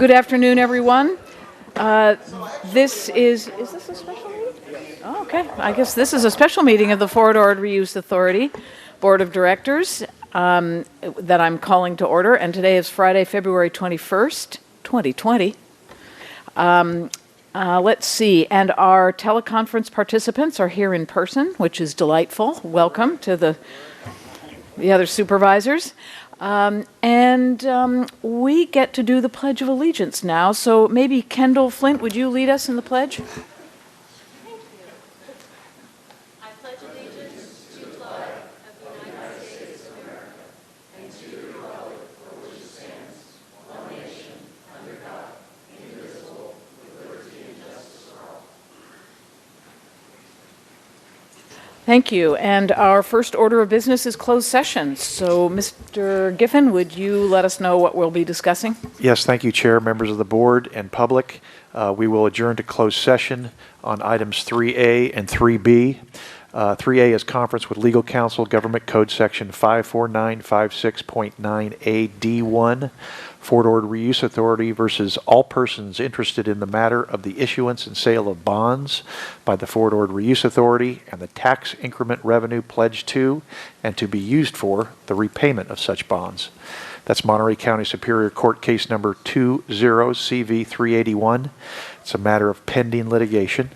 Good afternoon, everyone. This is this a special meeting? Oh, okay. I guess this is a special meeting of the FORA Reuse Authority Board of Directors that I'm calling to order, and today is Friday, February 21st, 2020. Let's see, and our teleconference participants are here in person, which is delightful. Welcome to the other supervisors. We get to do the Pledge of Allegiance now, so maybe Kendall Flint, would you lead us in the pledge? Thank you. I pledge allegiance to the flag of the United States of America and to the republic for which it stands, one nation, under God, indivisible, with liberty and justice for all. Thank you. And our first order of business is closed session. So, Mr. Giffen, would you let us know what we'll be discussing? Yes, thank you, Chair, members of the board, and public. We will adjourn to closed session on items 3A and 3B. 3A is conference with legal counsel, Government Code Section 54956.9A D1, Fort Ord Reuse Authority versus all persons interested in the matter of the issuance and sale of bonds by the Fort Ord Reuse Authority and the tax increment revenue pledged to and to be used for the repayment of such bonds. That's Monterey County Superior Court case number 20CV381. It's a matter of pending litigation.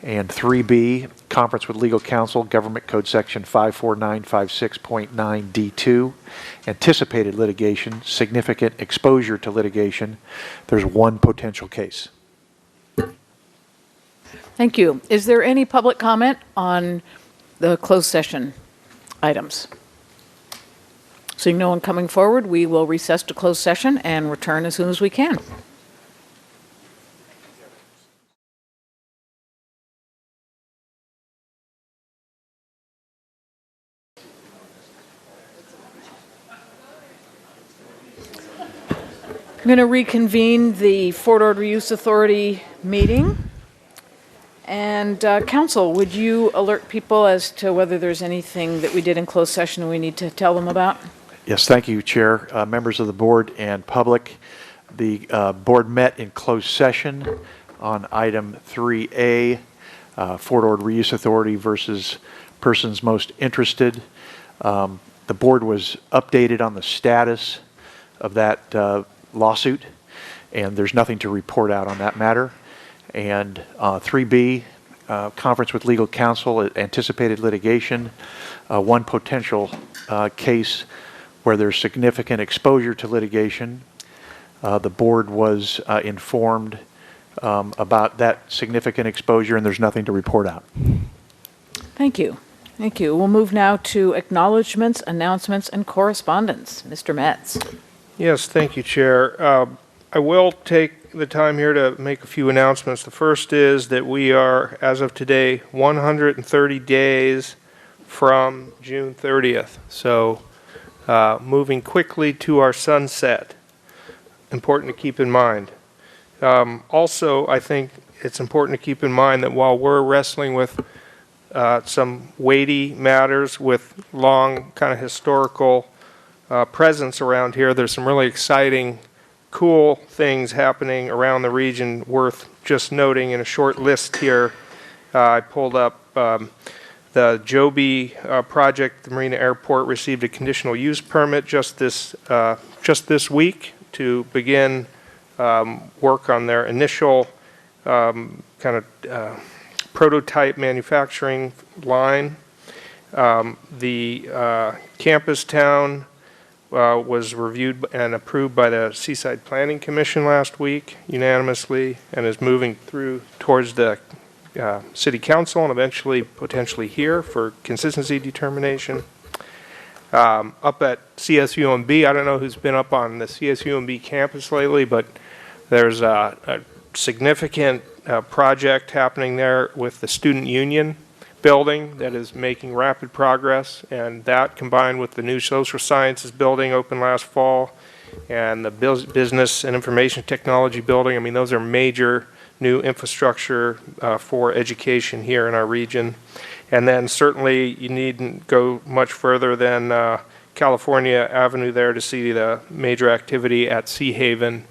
And 3B, conference with legal counsel, Government Code Section 54956.9 D2, anticipated litigation, significant exposure to litigation. There's one potential case. Thank you. Is there any public comment on the closed session items? Seeing no one coming forward, we will recess to closed session and return as soon as we can. I'm going to reconvene the Fort Ord Reuse Authority meeting. And Council, would you alert people as to whether there's anything that we did in closed session we need to tell them about? Yes, thank you, Chair, members of the board and public. The board met in closed session on item 3A, Fort Ord Reuse Authority versus persons most interested. The board was updated on the status of that lawsuit, and there's nothing to report out on that matter. And 3B, conference with legal counsel, anticipated litigation, one potential case where there's significant exposure to litigation. The board was informed about that significant exposure, and there's nothing to report out. Thank you. Thank you. We'll move now to acknowledgments, announcements, and correspondence. Mr. Metz. Yes, thank you, Chair. I will take the time here to make a few announcements. The first is that we are, as of today, 130 days from June 30th. So moving quickly to our sunset. Important to keep in mind. Also, I think it's important to keep in mind that while we're wrestling with some weighty matters with long kind of historical presence around here, there's some really exciting, cool things happening around the region worth just noting in a short list here. I pulled up the Joby project. The Marina Airport received a conditional use permit just this week to begin work on their initial prototype manufacturing line. The campus town was reviewed and approved by the Seaside Planning Commission last week unanimously, and is moving through towards the City Council and eventually potentially here for consistency determination. Up at CSUMB, I don't know who's been up on the CSUMB campus lately, but there's a significant project happening there with the student union building that is making rapid progress, and that combined with the new social sciences building opened last fall and the business and information technology building, I mean, those are major new infrastructure for education here in our region. And then certainly you needn't go much further than California Avenue there to see the major activity at Sea Haven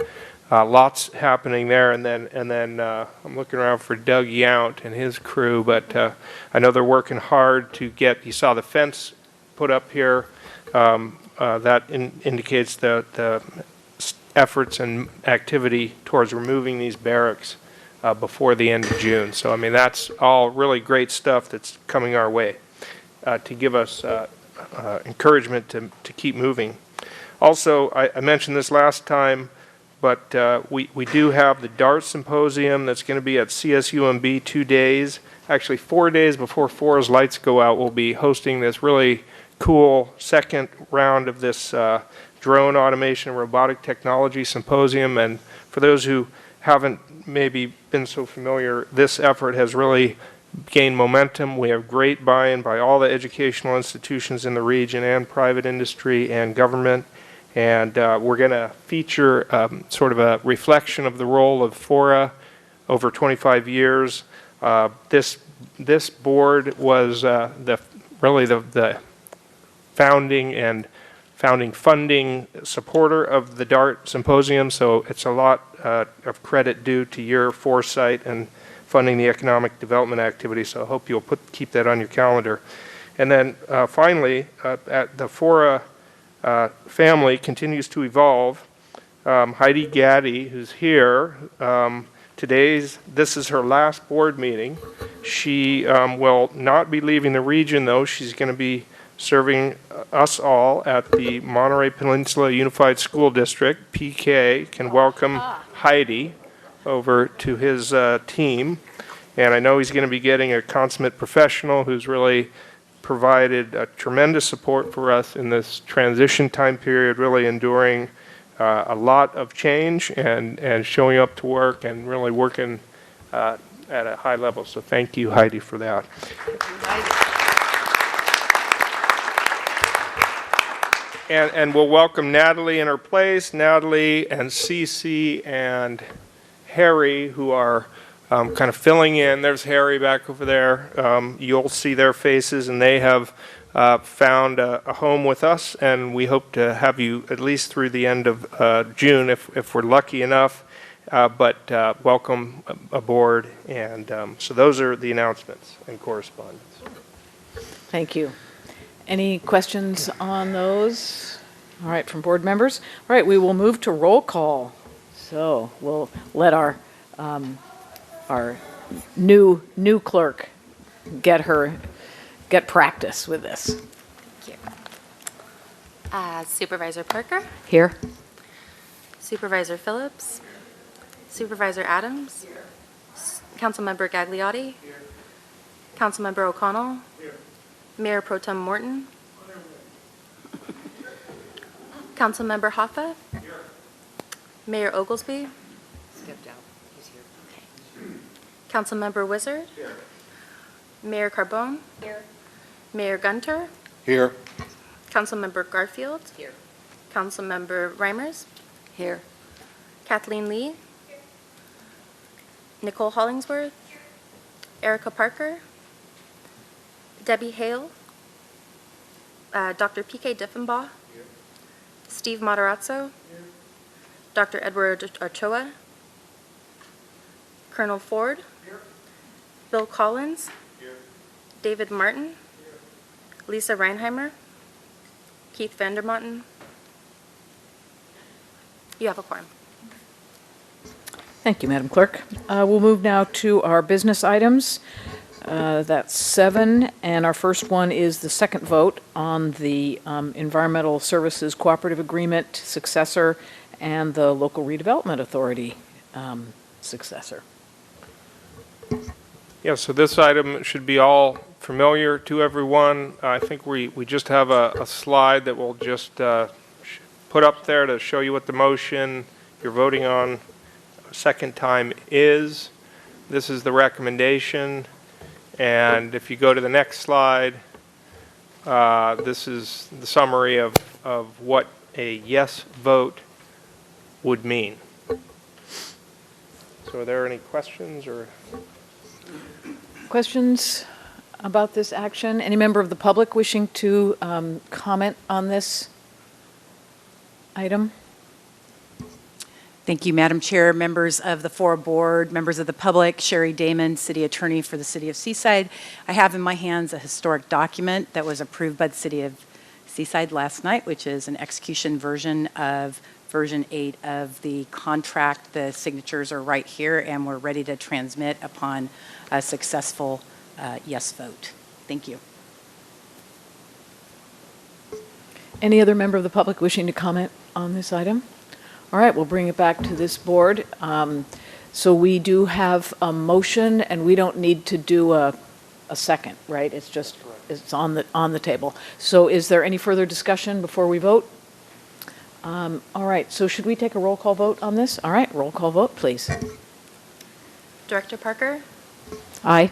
lots happening there. And then I'm looking around for Doug Yount and his crew, but I know they're working hard to get, you saw the fence put up here. That indicates the efforts and activity towards removing these barracks before the end of June. So, I mean, that's all really great stuff that's coming our way to give us encouragement to keep moving. Also, I mentioned this last time, but we do have the DART Symposium that's going to be at CSUMB 2 days. Actually, 4 days before FORA's lights go out, we'll be hosting this really cool second round of this drone automation and robotic technology symposium. And for those who haven't maybe been so familiar, this effort has really gained momentum. We have great buy-in by all the educational institutions in the region and private industry and government. And we're going to feature sort of a reflection of the role of FORA over 25 years. This board was really the founding funding supporter of the DART Symposium, so it's a lot of credit due to your foresight and funding the economic development activity, so I hope you'll keep that on your calendar. And then finally, at the FORA family continues to evolve. Heidi Gaddy, who's here, this is her last board meeting. She will not be leaving the region, though. She's going to be serving us all at the Monterey Peninsula Unified School District. PK can welcome Heidi over to his team. And I know he's going to be getting a consummate professional who's really provided tremendous support for us in this transition time period, really enduring a lot of change and showing up to work and really working at a high level. So thank you, Heidi, for that. And we'll welcome Natalie in her place, Natalie and Cece and Harry, who are kind of filling in. There's Harry back over there. You'll see their faces, and they have found a home with us, and we hope to have you at least through the end of June if we're lucky enough. But welcome aboard, and so those are the announcements and correspondence. Thank you. Any questions on those? All right, from board members? All right, we will move to roll call. So we'll let our new clerk get practice with this. Thank you. Supervisor Parker, Here? Supervisor Phillips, Supervisor Adams, Councilmember Gagliotti, Councilmember O'Connell, Mayor Pro Tem Morton, Councilmember Hoffa, Mayor Oglesby, Stepped out. He's here. Councilmember Wizard, Mayor Carbone, Mayor Gunter, Here. Councilmember Garfield, Here. Councilmember Reimers, Here. Kathleen Lee, Nicole Hollingsworth, Erica Parker, Debbie Hale, Dr. P.K. Diffenbaugh, Steve Matarazzo, Dr. Edward Ochoa, Colonel Ford, Bill Collins, David Martin, Lisa Reinheimer, Keith Vandermotten. You have a quorum. Thank you, Madam Clerk. We'll move now to our business items. That's 7, and our first one is the second vote on the Environmental Services Cooperative Agreement successor and the Local Redevelopment Authority successor. Yeah, so this item should be all familiar to everyone. I think we just have a slide that we'll just put up there to show you what the motion you're voting on a second time is. This is the recommendation. And if you go to the next slide, this is the summary of what a yes vote would mean. So are there any questions or? Questions about this action? Any member of the public wishing to comment on this item? Thank you, Madam Chair, members of the FORA Board, members of the public, Sherry Damon, City Attorney for the City of Seaside. I have in my hands a historic document that was approved by the City of Seaside last night, which is an execution version of version 8 of the contract. The signatures are right here, and we're ready to transmit upon a successful yes vote. Thank you. Any other member of the public wishing to comment on this item? All right, we'll bring it back to this board. So we do have a motion, and we don't need to do a second, right? It's just, it's on the table. So is there any further discussion before we vote? All right, so should we take a roll call vote on this? All right, roll call vote, please. Director Parker? Aye.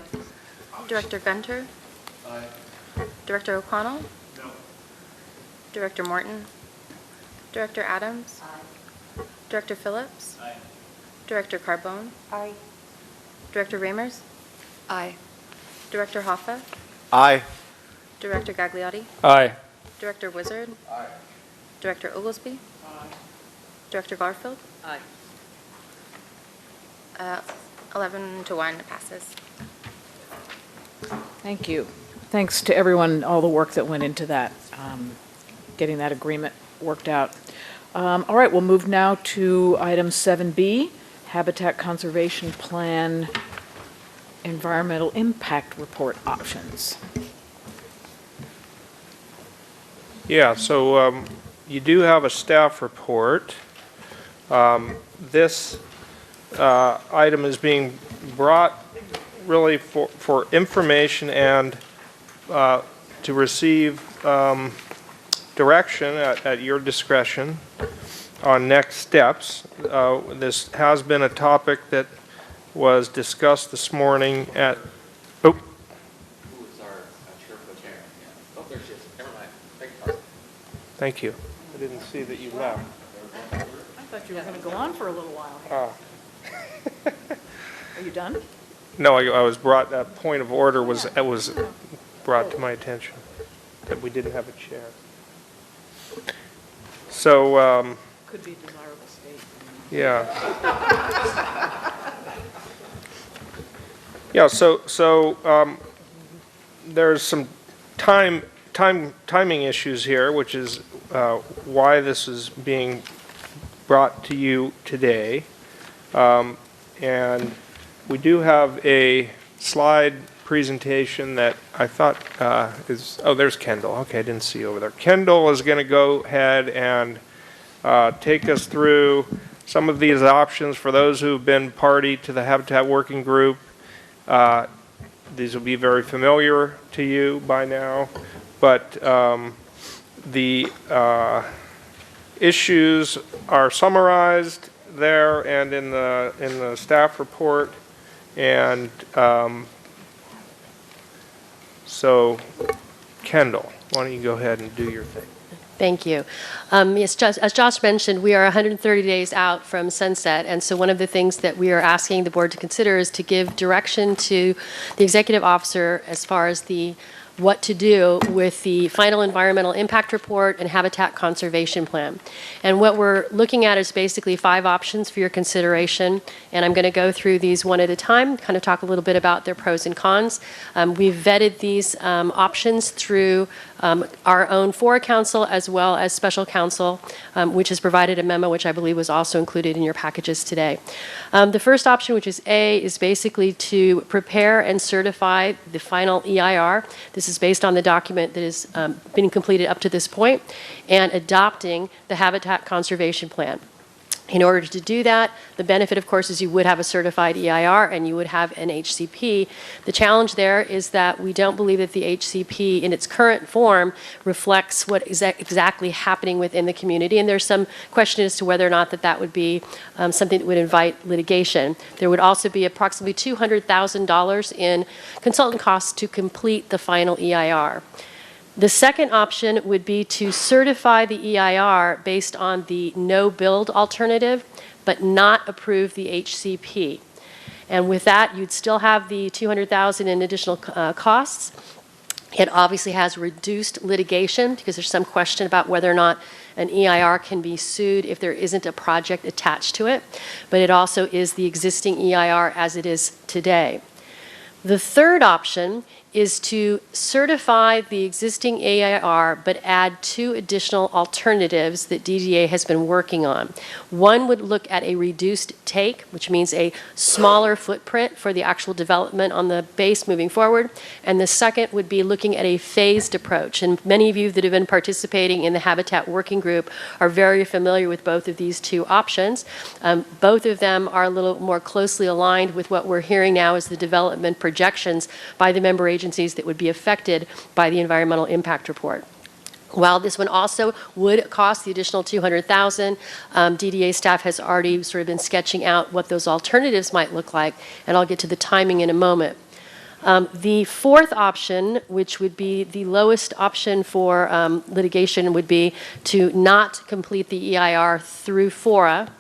Director Gunter? Aye. Director O'Connell? No. Director Morton? Director Adams? Aye. Director Phillips? Aye. Director Carbone? Aye. Director Ramers? Aye. Director Hoffa? Aye. Director Gagliotti? Aye. Director Wizard? Aye. Director Oglesby? Aye. Director Garfield? Aye. 11 to 1 passes. Thank you. Thanks to everyone, all the work that went into that, getting that agreement worked out. All right, we'll move now to item 7B, Habitat Conservation Plan Environmental Impact Report Options. Yeah, so you do have a staff report. This item is being brought really for information and to receive direction at your discretion on next steps. This has been a topic that was discussed this morning at, Who is our chair for the chair? Yeah. Oh, there she is. Never mind. Thank you, Carson. thank you. I didn't see that you left. I thought you were going to go on for a little while here. Are you done? No, I was brought, a point of order was brought to my attention that we didn't have a chair. So, Could be a desirable state. yeah. Yeah, so there's some timing issues here, which is why this is being brought to you today. And we do have a slide presentation that I thought is, oh, there's Kendall. Okay, I didn't see you over there. Kendall is going to go ahead and take us through some of these options for those who've been party to the Habitat Working Group. These will be very familiar to you by now, but the issues are summarized there and in the staff report, and so Kendall, why don't you go ahead and do your thing? Thank you. Yes, as Josh mentioned, we are 130 days out from sunset, and so one of the things that we are asking the board to consider is to give direction to the executive officer as far as what to do with the final environmental impact report and habitat conservation plan. And what we're looking at is basically 5 options for your consideration, and I'm going to go through these one at a time, kind of talk a little bit about their pros and cons. We've vetted these options through our own FORA counsel as well as special counsel, which has provided a memo which I believe was also included in your packages today. The first option, which is A, is basically to prepare and certify the final EIR. This is based on the document that has been completed up to this point, and adopting the Habitat Conservation Plan. In order to do that, the benefit, of course, is you would have a certified EIR and you would have an HCP. The challenge there is that we don't believe that the HCP in its current form reflects what is exactly happening within the community, and there's some question as to whether or not that would be something that would invite litigation. There would also be approximately $200,000 in consultant costs to complete the final EIR. The second option would be to certify the EIR based on the no-build alternative, but not approve the HCP. And with that, you'd still have the $200,000 in additional costs. It obviously has reduced litigation because there's some question about whether or not an EIR can be sued if there isn't a project attached to it, but it also is the existing EIR as it is today. The third option is to certify the existing AIR but add 2 additional alternatives that DDA has been working on. One would look at a reduced take, which means a smaller footprint for the actual development on the base moving forward, and the second would be looking at a phased approach. And many of you that have been participating in the Habitat Working Group are very familiar with both of these 2 options. Both of them are a little more closely aligned with what we're hearing now as the development projections by the member agencies that would be affected by the environmental impact report. While this one also would cost the additional $200,000, DDA staff has already sort of been sketching out what those alternatives might look like, and I'll get to the timing in a moment. The fourth option, which would be the lowest option for litigation, would be to not complete the EIR through FORA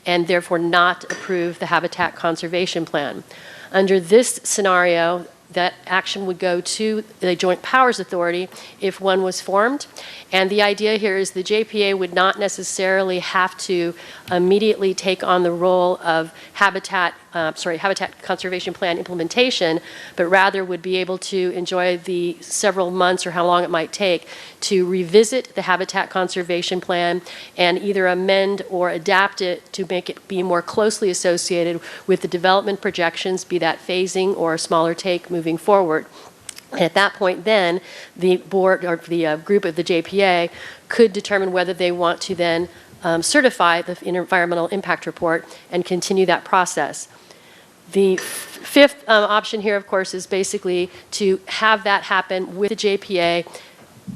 and therefore not approve the Habitat Conservation Plan. Under this scenario, that action would go to the Joint Powers Authority if one was formed. And the idea here is the JPA would not necessarily have to immediately take on the role of Habitat Conservation Plan implementation, but rather would be able to enjoy the several months or how long it might take to revisit the Habitat Conservation Plan and either amend or adapt it to make it be more closely associated with the development projections, be that phasing or a smaller take moving forward. And at that point then, the board or the group of the JPA could determine whether they want to then certify the environmental impact report and continue that process. The fifth option here, of course, is basically to have that happen with the JPA,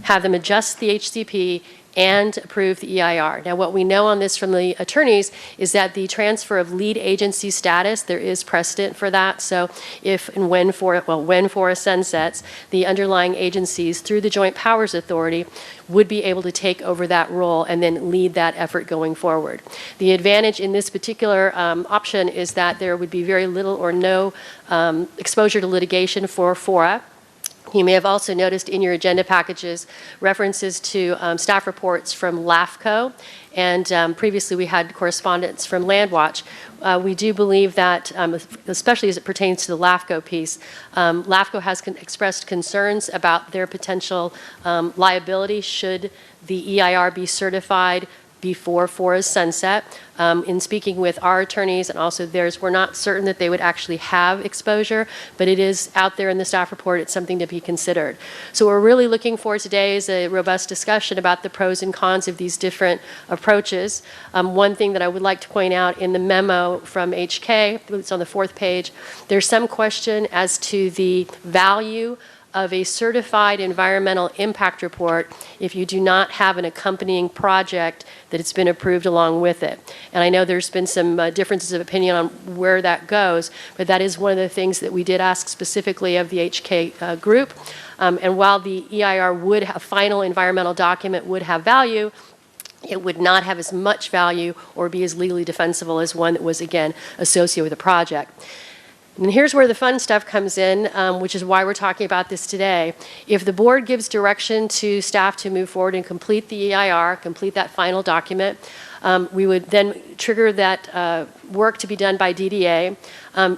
have them adjust the HCP, and approve the EIR. Now, what we know on this from the attorneys is that the transfer of lead agency status, there is precedent for that. So if and when FORA sunsets, the underlying agencies through the Joint Powers Authority would be able to take over that role and then lead that effort going forward. The advantage in this particular option is that there would be very little or no exposure to litigation for FORA. You may have also noticed in your agenda packages references to staff reports from LAFCO, and previously we had correspondence from Landwatch. We do believe that, especially as it pertains to the LAFCO piece, LAFCO has expressed concerns about their potential liability should the EIR be certified before FORA's sunset. In speaking with our attorneys and also theirs, we're not certain that they would actually have exposure, but it is out there in the staff report. It's something to be considered. So what we're really looking for today is a robust discussion about the pros and cons of these different approaches. One thing that I would like to point out in the memo from HK, it's on the 4th page, there's some question as to the value of a certified environmental impact report if you do not have an accompanying project that it's been approved along with it. And I know there's been some differences of opinion on where that goes, but that is one of the things that we did ask specifically of the HK group. And while the EIR would have, final environmental document would have value, it would not have as much value or be as legally defensible as one that was, again, associated with a project. And here's where the fun stuff comes in, which is why we're talking about this today. If the board gives direction to staff to move forward and complete the EIR, complete that final document, we would then trigger that work to be done by DDA.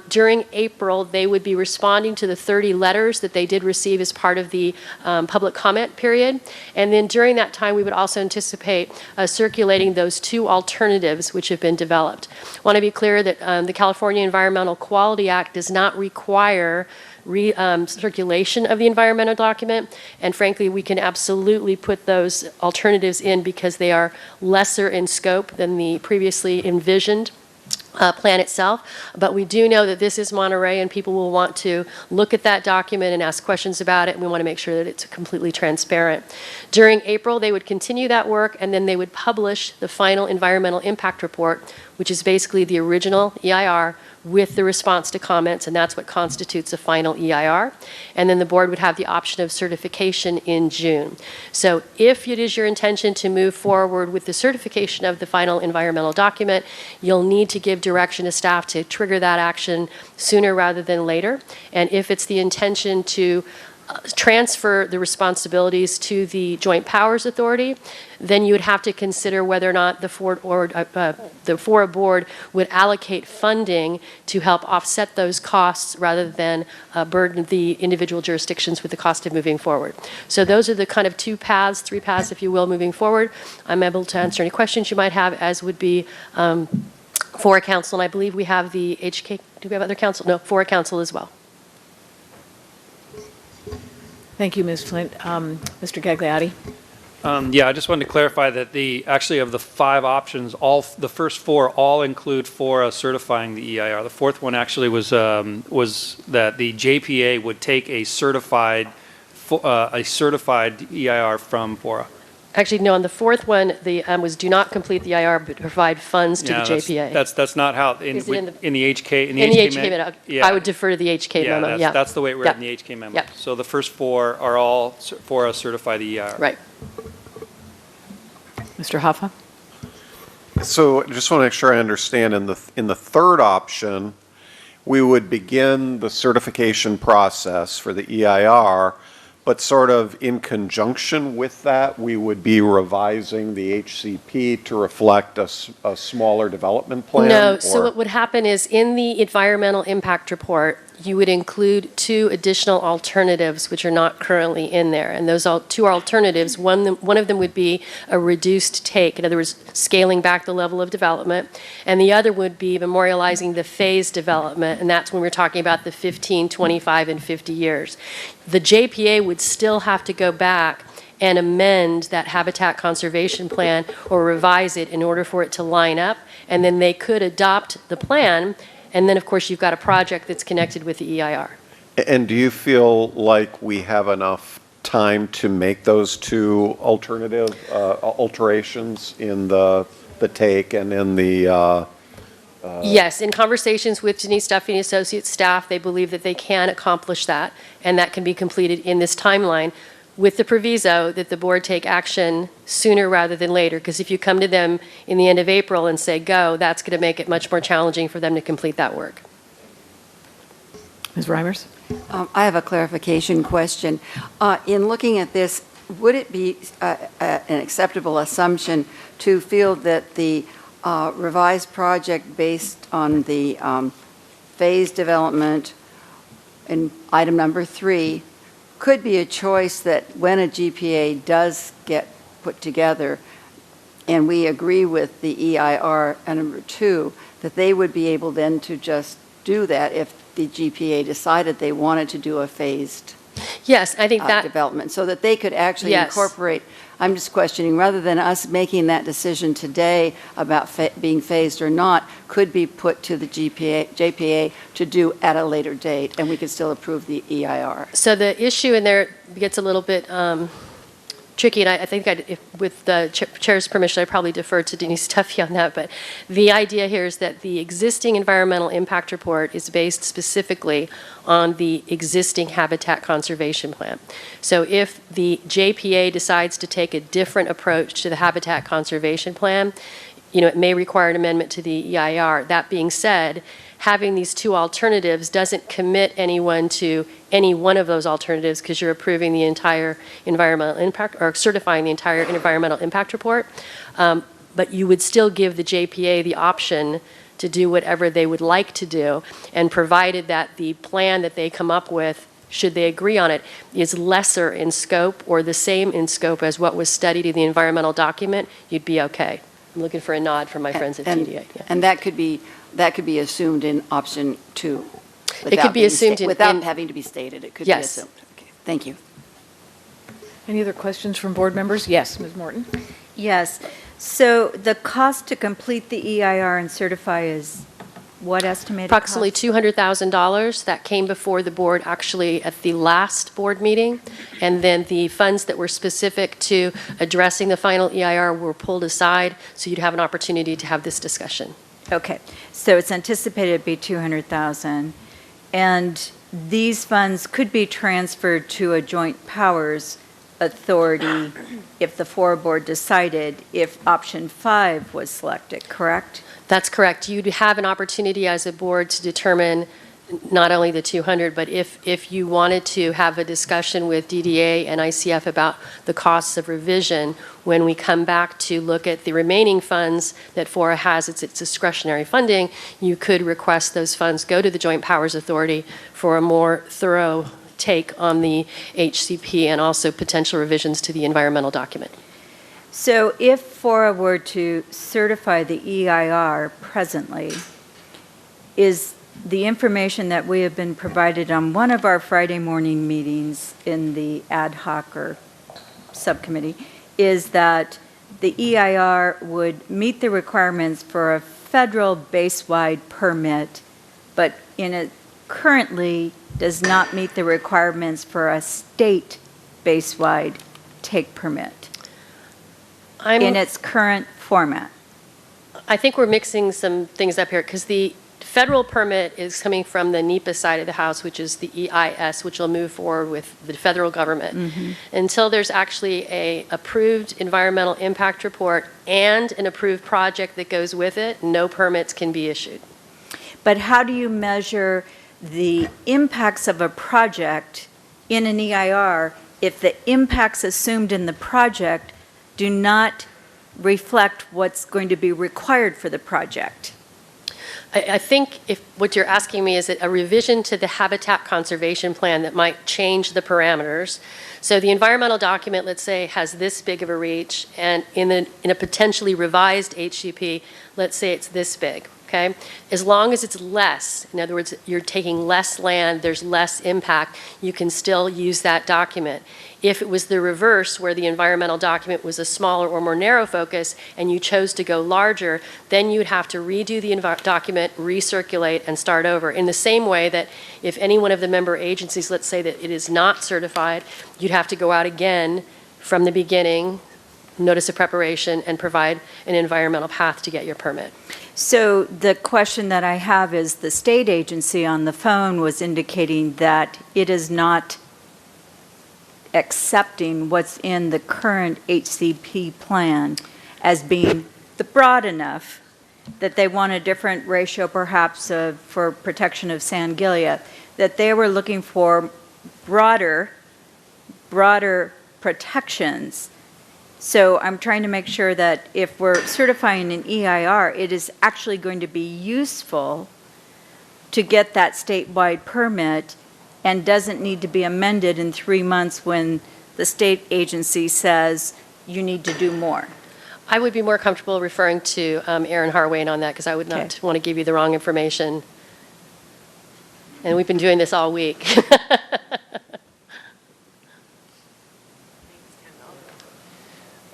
During April, they would be responding to the 30 letters that they did receive as part of the public comment period. And then during that time, we would also anticipate circulating those 2 alternatives which have been developed. I want to be clear that the California Environmental Quality Act does not require circulation of the environmental document, and frankly we can absolutely put those alternatives in because they are lesser in scope than the previously envisioned plan itself. But we do know that this is Monterey and people will want to look at that document and ask questions about it, and we want to make sure that it's completely transparent. During April, they would continue that work, and then they would publish the final environmental impact report, which is basically the original EIR with the response to comments, and that's what constitutes a final EIR. And then the board would have the option of certification in June. So if it is your intention to move forward with the certification of the final environmental document, you'll need to give direction to staff to trigger that action sooner rather than later. And if it's the intention to transfer the responsibilities to the Joint Powers Authority, then you would have to consider whether or not the FORA board would allocate funding to help offset those costs rather than burden the individual jurisdictions with the cost of moving forward. So those are the kind of three paths, if you will, moving forward. I'm able to answer any questions you might have, as would be FORA Council, and I believe we have the HK, do we have other council? No, FORA Council as well. Thank you, Ms. Flint. Mr. Gagliotti? Yeah, I just wanted to clarify that actually of the 5 options, the first 4 all include FORA certifying the EIR. The 4th one actually was that the JPA would take a certified EIR from FORA. Actually, no, on the 4th one, the was do not complete the EIR, but provide funds to the Yeah, JPA. That's not how, Is it in in the HK, In the HK memo, yeah. I would defer to the HK memo, yeah. That's the way it read in the HK memo. Yeah. So the first 4 are all FORA certify the EIR. Right. Mr. Hoffa? So I just want to make sure I understand, in the third option, we would begin the certification process for the EIR, but sort of in conjunction with that, we would be revising the HCP to reflect a smaller development plan? No, so or- what would happen is in the environmental impact report, you would include 2 additional alternatives which are not currently in there. And those 2 alternatives, one of them would be a reduced take, in other words, scaling back the level of development, and the other would be memorializing the phased development, and that's when we're talking about the 15, 25, and 50 years. The JPA would still have to go back and amend that habitat conservation plan or revise it in order for it to line up, and then they could adopt the plan. And then, of course, you've got a project that's connected with the EIR. And do you feel like we have enough time to make those 2 alternative alterations in the take and in the... Yes, in conversations with Denise Duffy and Associates staff, they believe that they can accomplish that, and that can be completed in this timeline, with the proviso that the board take action sooner rather than later, because if you come to them in the end of April and say go, that's going to make it much more challenging for them to complete that work. Ms. Reimers? I have a clarification question. In looking at this, would it be an acceptable assumption to feel that the revised project based on the phase development in item number 3 could be a choice that when a GPA does get put together and we agree with the EIR number 2, that they would be able then to just do that if the GPA decided they wanted to do a phased Yes, I think that, development, so that they could actually Yes. incorporate. I'm just questioning, rather than us making that decision today about being phased or not, could be put to the JPA to do at a later date, and we could still approve the EIR. so the issue in there gets a little bit tricky, and I think with the chair's permission, I'd probably defer to Denise Duffy on that, but the idea here is that the existing environmental impact report is based specifically on the existing habitat conservation plan. So if the JPA decides to take a different approach to the habitat conservation plan, it may require an amendment to the EIR. That being said, having these 2 alternatives doesn't commit anyone to any one of those alternatives, because you're approving the entire environmental impact or certifying the entire environmental impact report. But you would still give the JPA the option to do whatever they would like to do, and provided that the plan that they come up with, should they agree on it, is lesser in scope or the same in scope as what was studied in the environmental document, you'd be okay. I'm looking for a nod from my friends at TDA. Yeah. And that could be assumed in option 2. It could be assumed without having to be stated. It could be Yes. assumed. Okay, thank you. Any other questions from board members? Yes, Ms. Morton? Yes. So the cost to complete the EIR and certify is what estimated cost? Approximately $200,000. That came before the board actually at the last board meeting. And then the funds that were specific to addressing the final EIR were pulled aside, so you'd have an opportunity to have this discussion. Okay. So it's anticipated to be 200,000. And these funds could be transferred to a joint powers authority if the FORA board decided, if option 5 was selected, correct? That's correct. You'd have an opportunity as a board to determine not only the 200, but if you wanted to have a discussion with DDA and ICF about the costs of revision, when we come back to look at the remaining funds that FORA has, its discretionary funding, you could request those funds go to the Joint Powers Authority for a more thorough take on the HCP and also potential revisions to the environmental document. So if FORA were to certify the EIR presently, is the information that we have been provided on one of our Friday morning meetings in the ad hoc or subcommittee, is that the EIR would meet the requirements for a federal base-wide permit, but currently does not meet the requirements for a state base-wide take permit in its current format. I think we're mixing some things up here because the federal permit is coming from the NEPA side of the house, which is the EIS, which will move forward with the federal government. Until there's actually a approved environmental impact report and an approved project that goes with it, no permits can be issued. But how do you measure the impacts of a project in an EIR if the impacts assumed in the project do not reflect what's going to be required for the project? I think if what you're asking me is a revision to the habitat conservation plan that might change the parameters. So the environmental document, let's say, has this big of a reach, and in a potentially revised HCP, let's say it's this big. Okay? As long as it's less, in other words, you're taking less land, there's less impact, you can still use that document. If it was the reverse, where the environmental document was a smaller or more narrow focus, and you chose to go larger, then you'd have to redo the document, recirculate, and start over. In the same way that if any one of the member agencies, let's say that it is not certified, you'd have to go out again from the beginning, notice of preparation, and provide an environmental path to get your permit. So the question that I have is, the state agency on the phone was indicating that it is not accepting what's in the current HCP plan as being broad enough that they want a different ratio perhaps for protection of Sangilia, that they were looking for broader protections. So I'm trying to make sure that if we're certifying an EIR, it is actually going to be useful to get that statewide permit and doesn't need to be amended in 3 months when the state agency says you need to do more. I would be more comfortable referring to Aaron Harwain on that because I would not want to give you the wrong information. And we've been doing this all week.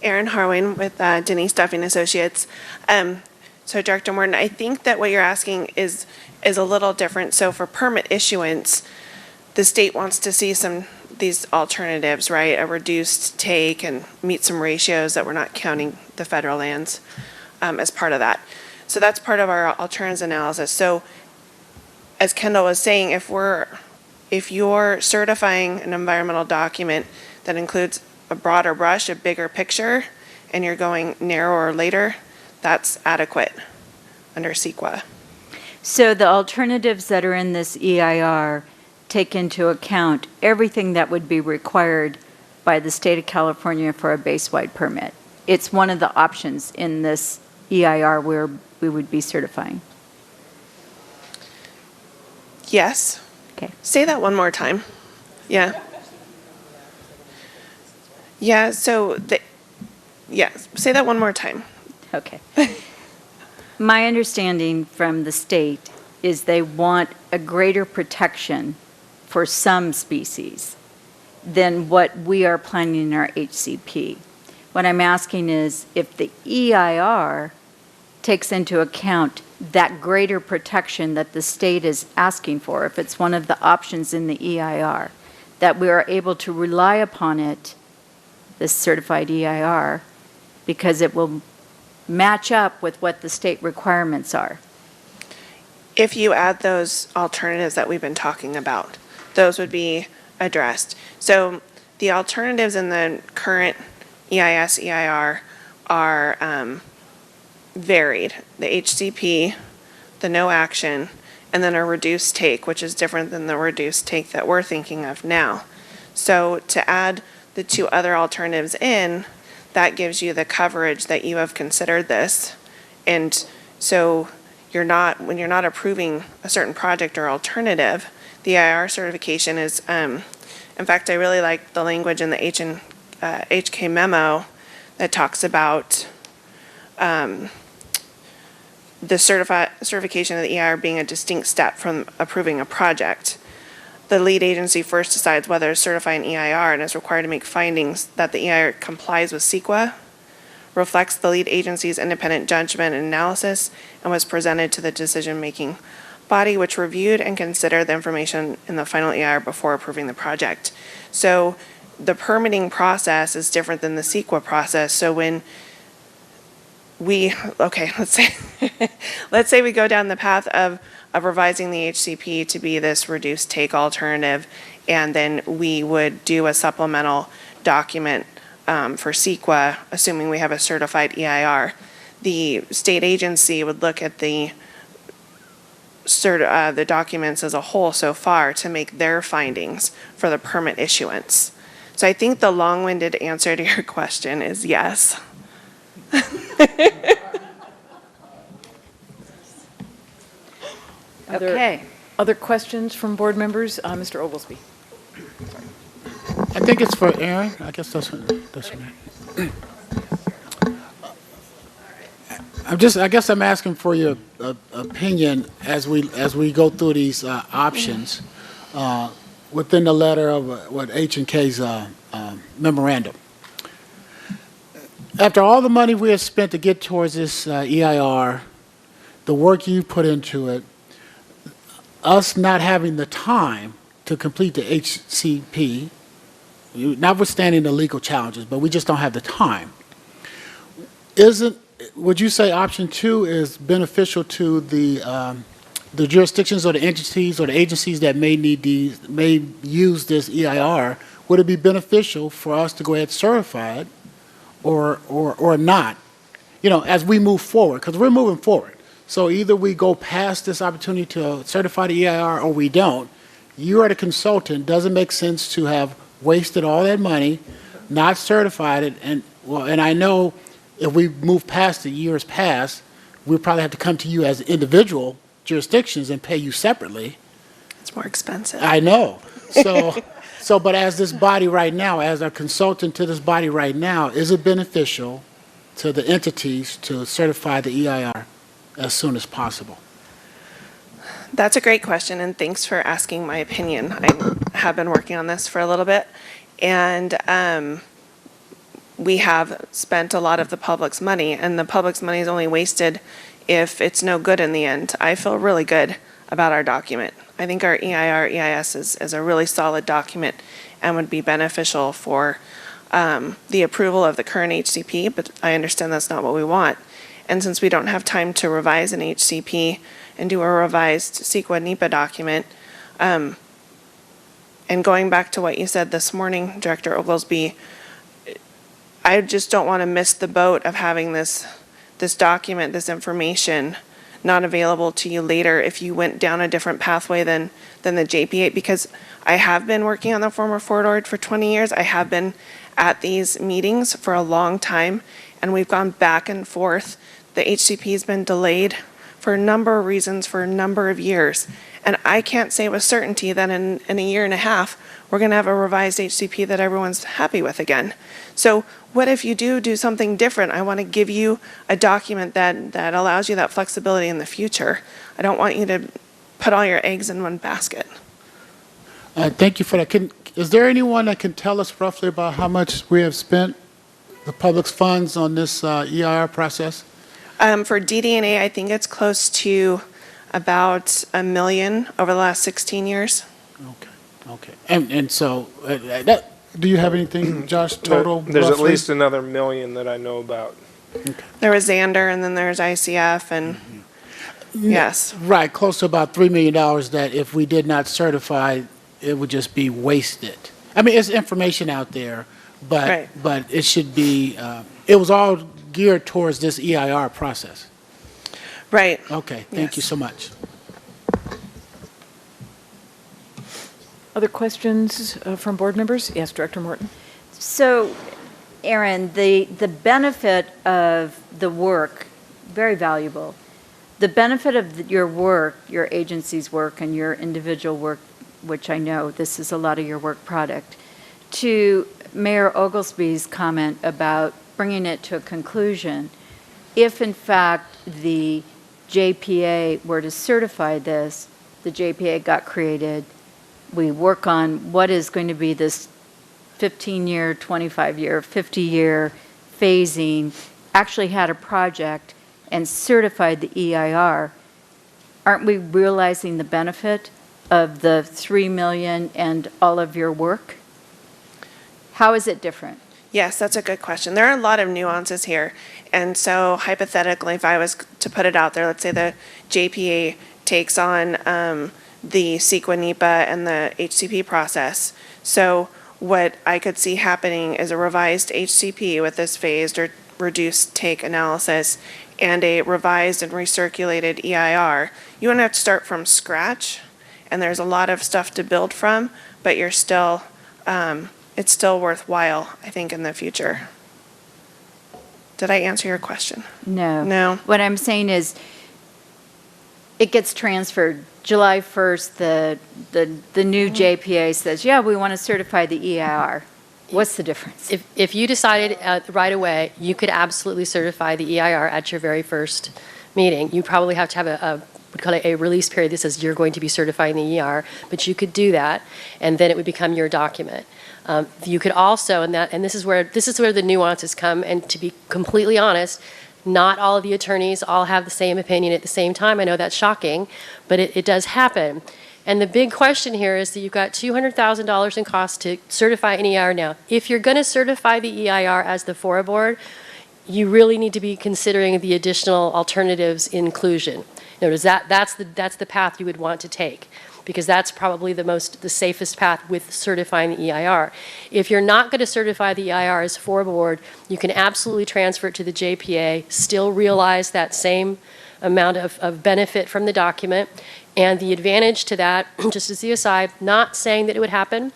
Erin Harwin with Denise Duffing Associates. So Director Morton, I think that what you're asking is a little different. So for permit issuance, the state wants to see these alternatives, right? A reduced take and meet some ratios that we're not counting the federal lands as part of that. So that's part of our alternatives analysis. So as Kendall was saying, if you're certifying an environmental document that includes a broader brush, a bigger picture, and you're going narrower later, that's adequate under CEQA. So the alternatives that are in this EIR take into account everything that would be required by the state of California for a base-wide permit. It's one of the options in this EIR where we would be certifying. Yes. Okay. Say that one more time. Yeah. Yeah, so, say that one more time. Okay. My understanding from the state is they want a greater protection for some species than what we are planning in our HCP. What I'm asking is if the EIR takes into account that greater protection that the state is asking for, if it's one of the options in the EIR, that we are able to rely upon it, this certified EIR, because it will match up with what the state requirements are. If you add those alternatives that we've been talking about, those would be addressed. So the alternatives in the current EIS, EIR are varied. The HCP, the no action, and then a reduced take, which is different than the reduced take that we're thinking of now. So to add the two other alternatives in, that gives you the coverage that you have considered this. And so when you're not approving a certain project or alternative, the EIR certification is, in fact, I really like the language in the HK memo that talks about the certification of the EIR being a distinct step from approving a project. The lead agency first decides whether to certify an EIR and is required to make findings that the EIR complies with CEQA, reflects the lead agency's independent judgment and analysis, and was presented to the decision-making body, which reviewed and considered the information in the final EIR before approving the project. So the permitting process is different than the CEQA process. So when let's say we go down the path of revising the HCP to be this reduced take alternative, and then we would do a supplemental document for CEQA, assuming we have a certified EIR. The state agency would look at the documents as a whole so far to make their findings for the permit issuance. So I think the long-winded answer to your question is yes. Okay. Other questions from board members? Mr. Oglesby. I think it's for Aaron. I guess that's right. I guess I'm asking for your opinion as we go through these options within the letter of what H&K's memorandum. After all the money we have spent to get towards this EIR, the work you put into it, us not having the time to complete the HCP, notwithstanding the legal challenges, but we just don't have the time. Would you say option 2 is beneficial to the jurisdictions or the entities or the agencies that may use this EIR? Would it be beneficial for us to go ahead and certify it or not? As we move forward, because we're moving forward. So either we go past this opportunity to certify the EIR or we don't. You are the consultant. Does it make sense to have wasted all that money, not certified it, and I know if we move past the years past, we'll probably have to come to you as individual jurisdictions and pay you separately. It's more expensive. I know. But as this body right now, as a consultant to this body right now, is it beneficial to the entities to certify the EIR as soon as possible? That's a great question, and thanks for asking my opinion. I have been working on this for a little bit, and we have spent a lot of the public's money, and the public's money is only wasted if it's no good in the end. I feel really good about our document. I think our EIR EIS is a really solid document and would be beneficial for the approval of the current HCP, but I understand that's not what we want. And since we don't have time to revise an HCP and do a revised CEQA NEPA document, and going back to what you said this morning, Director Oglesby, I just don't want to miss the boat of having this document, this information, not available to you later if you went down a different pathway than the JP8, because I have been working on the former Fort Ord for 20 years. I have been at these meetings for a long time, and we've gone back and forth. The HCP has been delayed for a number of reasons for a number of years. And I can't say with certainty that in a year and a half, we're going to have a revised HCP that everyone's happy with again. So what if you do something different? I want to give you a document that allows you that flexibility in the future. I don't want you to put all your eggs in one basket. Thank you for that. Is there anyone that can tell us roughly about how much we have spent, the public's funds, on this EIR process? For DD&A, I think it's close to about $1 million over the last 16 years. Okay. And so, do you have anything, Josh, total? There's roughly? at least another $1 million that I know about. Okay. There was Xander, and then there's ICF, and yes. Right, close to about $3 million that if we did not certify, it would just be wasted. I mean, it's information out there, but it should be, it was all geared towards this EIR process. Right. Okay, thank you so much. Other questions from board members? Yes, Director Morton. So, Aaron, the benefit of the work, very valuable. The benefit of your work, your agency's work and your individual work, which I know this is a lot of your work product, to Mayor Oglesby's comment about bringing it to a conclusion, if in fact the JPA were to certify this, the JPA got created, we work on what is going to be this 15-year, 25-year, 50-year phasing, actually had a project and certified the EIR, aren't we realizing the benefit of the $3 million and all of your work? How is it different? Yes, that's a good question. There are a lot of nuances here. And so hypothetically, if I was to put it out there, let's say the JPA takes on the CEQA, NEPA, and the HCP process. So what I could see happening is a revised HCP with this phased or reduced take analysis and a revised and recirculated EIR. You wouldn't have to start from scratch, and there's a lot of stuff to build from, but you're still, it's still worthwhile, I think, in the future. Did I answer your question? No. No. What I'm saying is, it gets transferred. July 1st, the new JPA says, yeah, we want to certify the EIR. What's the difference? If you decided right away, you could absolutely certify the EIR at your very first meeting. You probably have to have we call it a release period that says you're going to be certifying the EIR, but you could do that, and then it would become your document. You could also, and this is where the nuances come. And to be completely honest, not all of the attorneys all have the same opinion at the same time. I know that's shocking, but it does happen. And the big question here is that you've got $200,000 in cost to certify an EIR now. If you're going to certify the EIR as the FORA board, you really need to be considering the additional alternatives inclusion. Notice that's the path you would want to take, because that's probably the safest path with certifying the EIR. If you're not going to certify the EIR as FORA board, you can absolutely transfer it to the JPA, still realize that same amount of benefit from the document. And the advantage to that, just as the aside, not saying that it would happen,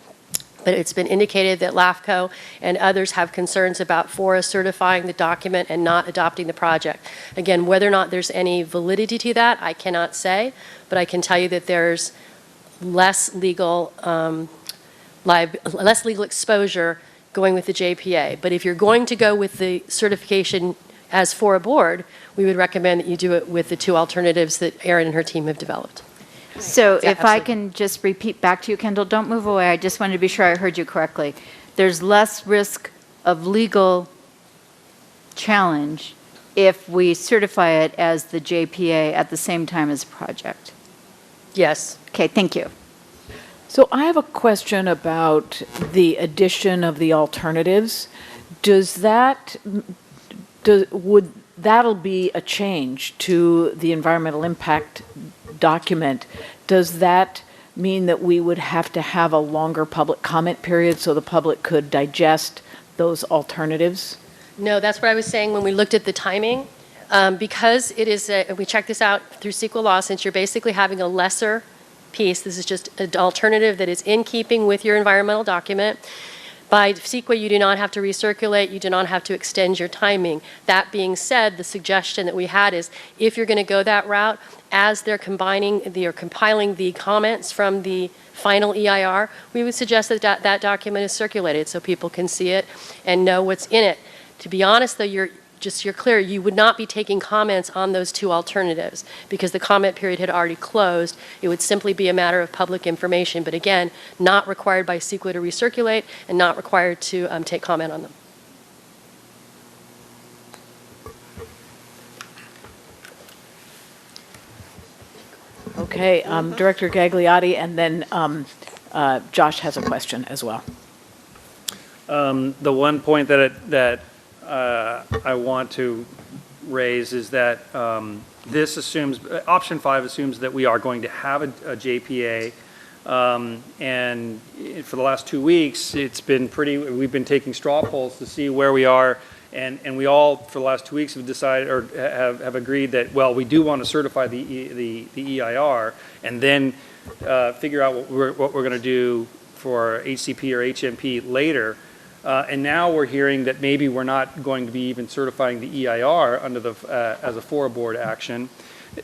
but it's been indicated that LAFCO and others have concerns about FORA certifying the document and not adopting the project. Again, whether or not there's any validity to that, I cannot say, but I can tell you that there's less legal exposure going with the JPA. But if you're going to go with the certification as FORA board, we would recommend that you do it with the two alternatives that Erin and her team have developed. So Yeah, if I absolutely. can just repeat back to you, Kendall, don't move away. I just wanted to be sure I heard you correctly. There's less risk of legal challenge if we certify it as the JPA at the same time as the project. Yes. Okay, thank you. So I have a question about the addition of the alternatives. Would that'll be a change to the environmental impact document? Does that mean that we would have to have a longer public comment period so the public could digest those alternatives? No, that's what I was saying when we looked at the timing. Because it is, we checked this out through CEQA law, since you're basically having a lesser piece, this is just an alternative that is in keeping with your environmental document. By CEQA, you do not have to recirculate, you do not have to extend your timing. That being said, the suggestion that we had is, if you're going to go that route, as they're compiling the comments from the final EIR, we would suggest that that document is circulated so people can see it and know what's in it. To be honest, though, you're clear, you would not be taking comments on those two alternatives because the comment period had already closed. It would simply be a matter of public information, but again, not required by CEQA to recirculate and not required to take comment on them. Okay, Director Gagliotti, and then Josh has a question as well. The one point that I want to raise is that this assumes, option 5 assumes that we are going to have a JPA, and for the last 2 weeks, we've been taking straw polls to see where we are And we all, for the last 2 weeks, have decided, or have agreed that, well, we do want to certify the EIR, and then figure out what we're going to do for HCP or HMP later. And now we're hearing that maybe we're not going to be even certifying the EIR under as a FORA board action.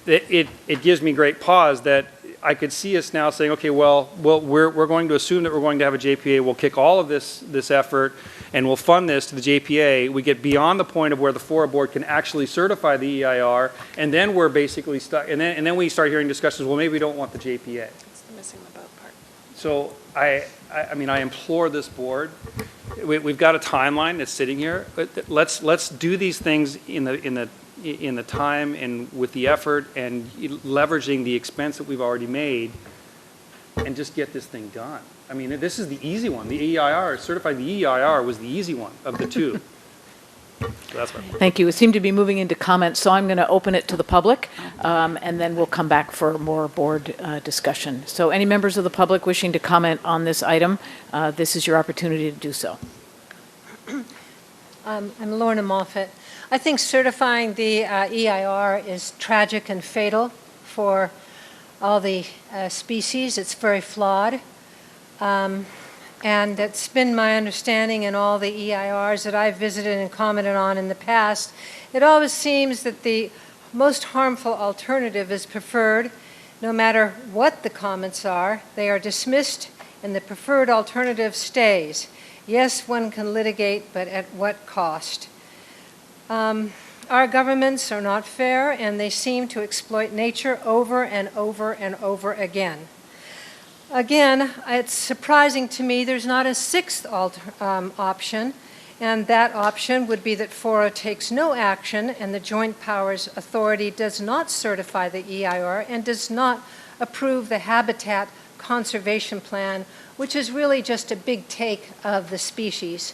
It gives me great pause that I could see us now saying, okay, well, we're going to assume that we're going to have a JPA. We'll kick all of this effort and we'll fund this to the JPA. We get beyond the point of where the FORA board can actually certify the EIR, and then we're basically stuck. And then we start hearing discussions. Well, maybe we don't want the JPA. It's the missing the boat part. So I mean, I implore this board. We've got a timeline that's sitting here. But let's do these things in the time and with the effort and leveraging the expense that we've already made, and just get this thing done. I mean, this is the easy one. The EIR, certifying the EIR was the easy one of the two. So that's what. Thank you. We seem to be moving into comments, so I'm going to open it to the public, and then we'll come back for more board discussion. So any members of the public wishing to comment on this item, this is your opportunity to do so. I'm Lorna Moffett. I think certifying the EIR is tragic and fatal for all the species. It's very flawed. And it's been my understanding in all the EIRs that I've visited and commented on in the past, it always seems that the most harmful alternative is preferred. No matter what the comments are, they are dismissed and the preferred alternative stays. Yes, one can litigate, but at what cost? Our governments are not fair, and they seem to exploit nature over and over and over again. Again, it's surprising to me there's not a sixth option, and that option would be that FORA takes no action and the Joint Powers Authority does not certify the EIR and does not approve the Habitat Conservation Plan, which is really just a big take of the species.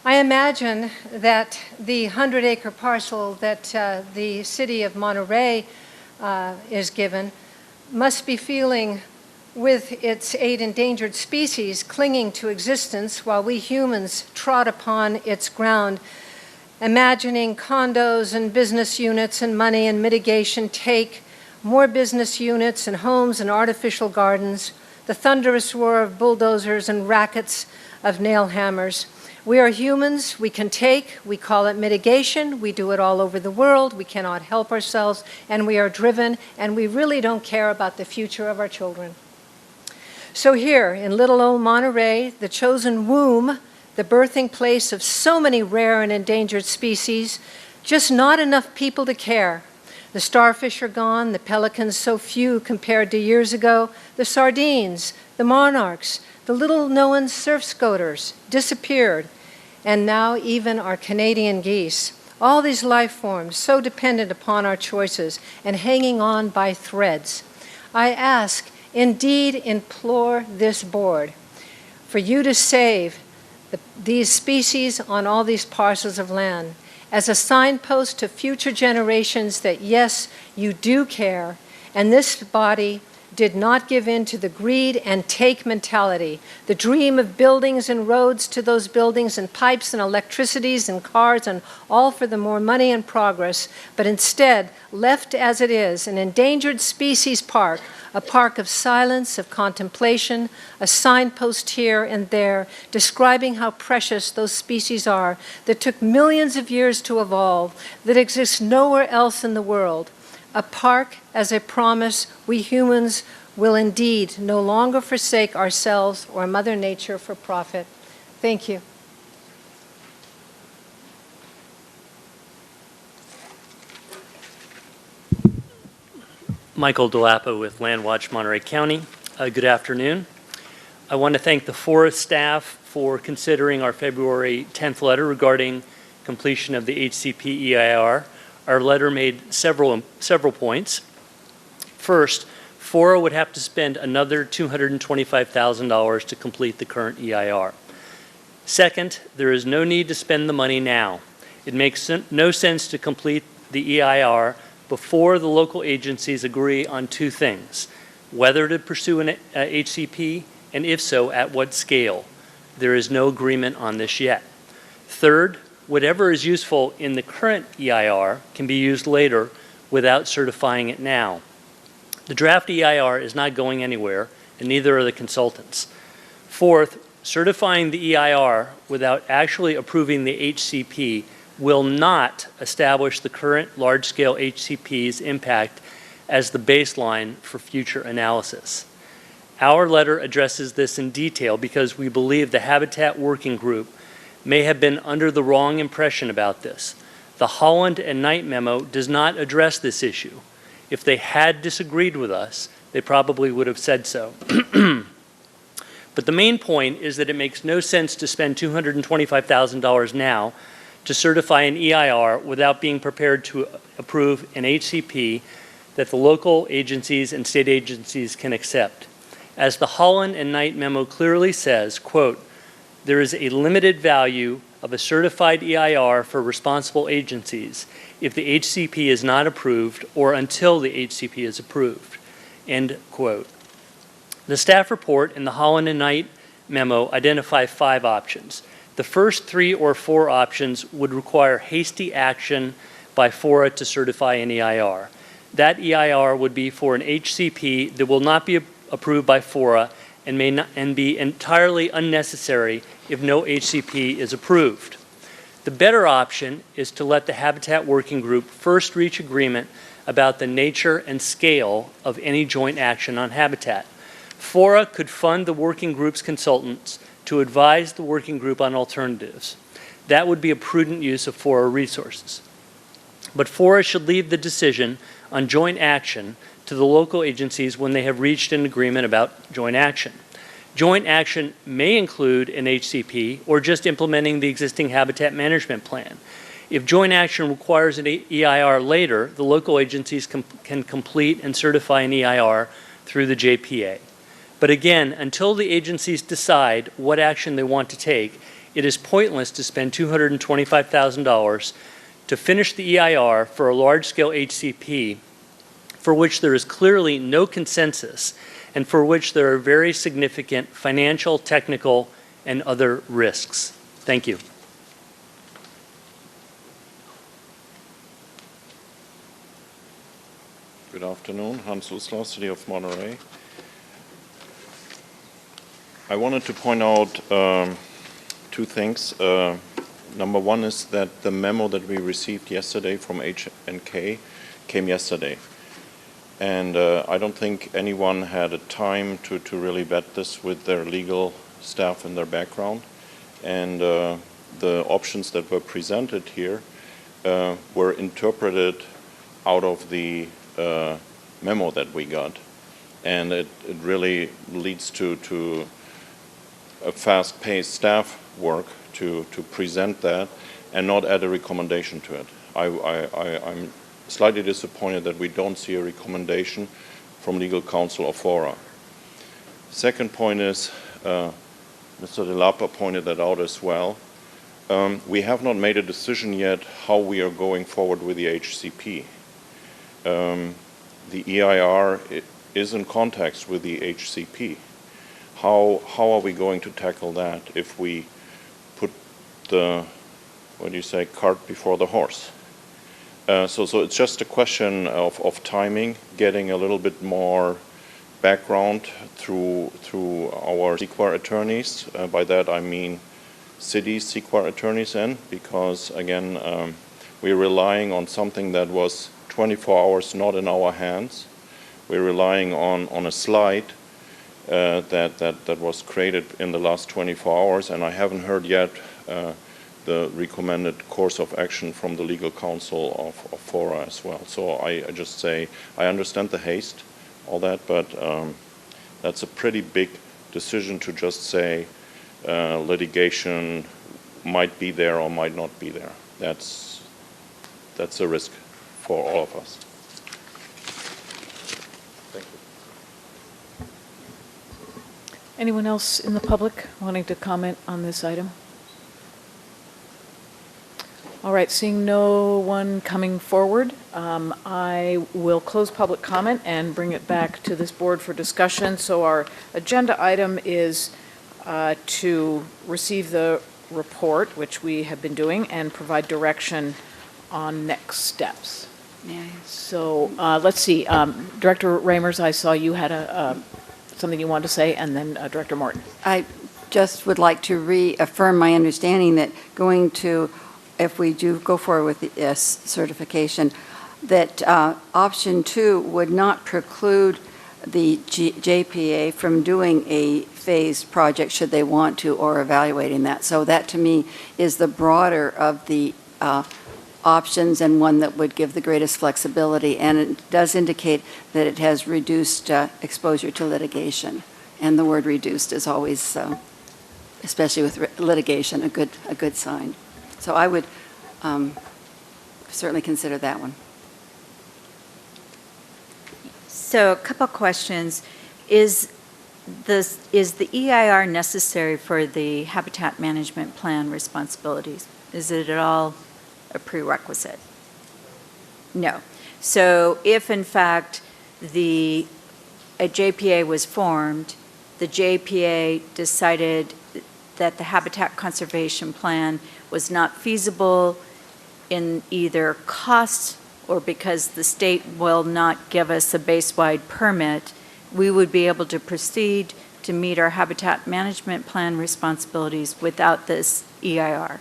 I imagine that the 100-acre parcel that the city of Monterey is given must be feeling with its 8 endangered species clinging to existence while we humans trod upon its ground, imagining condos and business units and money and mitigation take more business units and homes and artificial gardens, the thunderous roar of bulldozers and rackets of nail hammers. We are humans, we can take, we call it mitigation, we do it all over the world, we cannot help ourselves, and we are driven, and we really don't care about the future of our children. So here, in little old Monterey, the chosen womb, the birthing place of so many rare and endangered species, just not enough people to care. The starfish are gone, the pelicans so few compared to years ago, the sardines, the monarchs, the little-known surf scoters disappeared, and now even our Canadian geese. All these life forms so dependent upon our choices and hanging on by threads. I ask, indeed implore this board for you to save these species on all these parcels of land as a signpost to future generations that yes, you do care, and this body did not give in to the greed and take mentality, the dream of buildings and roads to those buildings and pipes and electricities and cars and all for the more money and progress, but instead left as it is, an endangered species park, a park of silence, of contemplation, a signpost here and there describing how precious those species are that took millions of years to evolve, that exist nowhere else in the world. A park as a promise we humans will indeed no longer forsake ourselves or Mother Nature for profit. Thank you. Michael DeLappa with Landwatch Monterey County. Good afternoon. I want to thank the FORA staff for considering our February 10th letter regarding completion of the HCP EIR. Our letter made several points. First, FORA would have to spend another $225,000 to complete the current EIR. Second, there is no need to spend the money now. It makes no sense to complete the EIR before the local agencies agree on two things: whether to pursue an HCP, and if so, at what scale. There is no agreement on this yet. Third, whatever is useful in the current EIR can be used later without certifying it now. The draft EIR is not going anywhere, and neither are the consultants. Fourth, certifying the EIR without actually approving the HCP will not establish the current large-scale HCP's impact as the baseline for future analysis. Our letter addresses this in detail because we believe the Habitat Working Group may have been under the wrong impression about this. The Holland and Knight memo does not address this issue. If they had disagreed with us, they probably would have said so. But the main point is that it makes no sense to spend $225,000 now to certify an EIR without being prepared to approve an HCP that the local agencies and state agencies can accept. As the Holland and Knight memo clearly says, quote, there is a limited value of a certified EIR for responsible agencies if the HCP is not approved or until the HCP is approved, end quote. The staff report in the Holland and Knight memo identify 5 options. The first 3 or 4 options would require hasty action by FORA to certify an EIR. That EIR would be for an HCP that will not be approved by FORA and may not, and be entirely unnecessary if no HCP is approved. The better option is to let the Habitat Working Group first reach agreement about the nature and scale of any joint action on habitat. FORA could fund the working group's consultants to advise the working group on alternatives. That would be a prudent use of FORA resources. But FORA should leave the decision on joint action to the local agencies when they have reached an agreement about joint action. Joint action may include an HCP or just implementing the existing habitat management plan. If joint action requires an EIR later, the local agencies can complete and certify an EIR through the JPA. But again, until the agencies decide what action they want to take, it is pointless to spend $225,000 to finish the EIR for a large-scale HCP for which there is clearly no consensus and for which there are very significant financial, technical, and other risks. Thank you. Good afternoon, Hans Uslar, City of Monterey. I wanted to point out 2 things. Number one is that the memo that we received yesterday from H&K came yesterday. And I don't think anyone had a time to really vet this with their legal staff and their background. And the options that were presented here were interpreted out of the memo that we got. And it really leads to a fast-paced staff work to present that and not add a recommendation to it. I'm slightly disappointed that we don't see a recommendation from legal counsel or FORA. Second point is, Mr. De Lapa pointed that out as well. We have not made a decision yet how we are going forward with the HCP. The EIR is in context with the HCP. How are we going to tackle that if we put the, what do you say, cart before the horse? So it's just a question of timing, getting a little bit more background through our CEQA attorneys. By that I mean city CEQA attorneys because again, we're relying on something that was 24 hours not in our hands. We're relying on a slide that was created in the last 24 hours, and I haven't heard yet the recommended course of action from the legal counsel of FORA as well. So I just say, I understand the haste, all that, but that's a pretty big decision to just say litigation might be there or might not be there. That's a risk for all of us. Thank you. Anyone else in the public wanting to comment on this item? All right, seeing no one coming forward, I will close public comment and bring it back to this board for discussion. So our agenda item is to receive the report, which we have been doing, and provide direction on next steps. So let's see, Director Ramers, I saw you had something you wanted to say, and then Director Morton. I just would like to reaffirm my understanding that if we do go forward with the certification, that option 2 would not preclude the JPA from doing a phased project should they want to, or evaluating that. So that to me is the broader of the options, and one that would give the greatest flexibility. And it does indicate that it has reduced exposure to litigation. And the word reduced is always, especially with litigation, a good sign. So I would certainly consider that one. So a couple questions. Is the EIR necessary for the habitat management plan responsibilities? Is it at all a prerequisite? No. So if in fact a JPA was formed, the JPA decided that the habitat conservation plan was not feasible in either cost or because the state will not give us a base-wide permit, we would be able to proceed to meet our habitat management plan responsibilities without this EIR.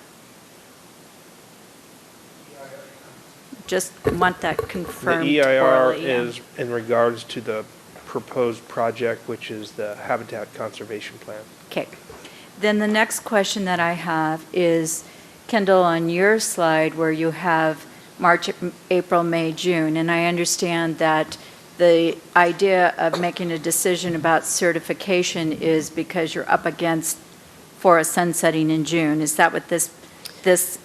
Just want that confirmed. The EIR orally, yeah. is in regards to the proposed project, which is the Habitat Conservation Plan. Okay. Then the next question that I have is, Kendall, on your slide where you have March, April, May, June, and I understand that the idea of making a decision about certification is because you're up against FORA sunsetting in June. Is that what this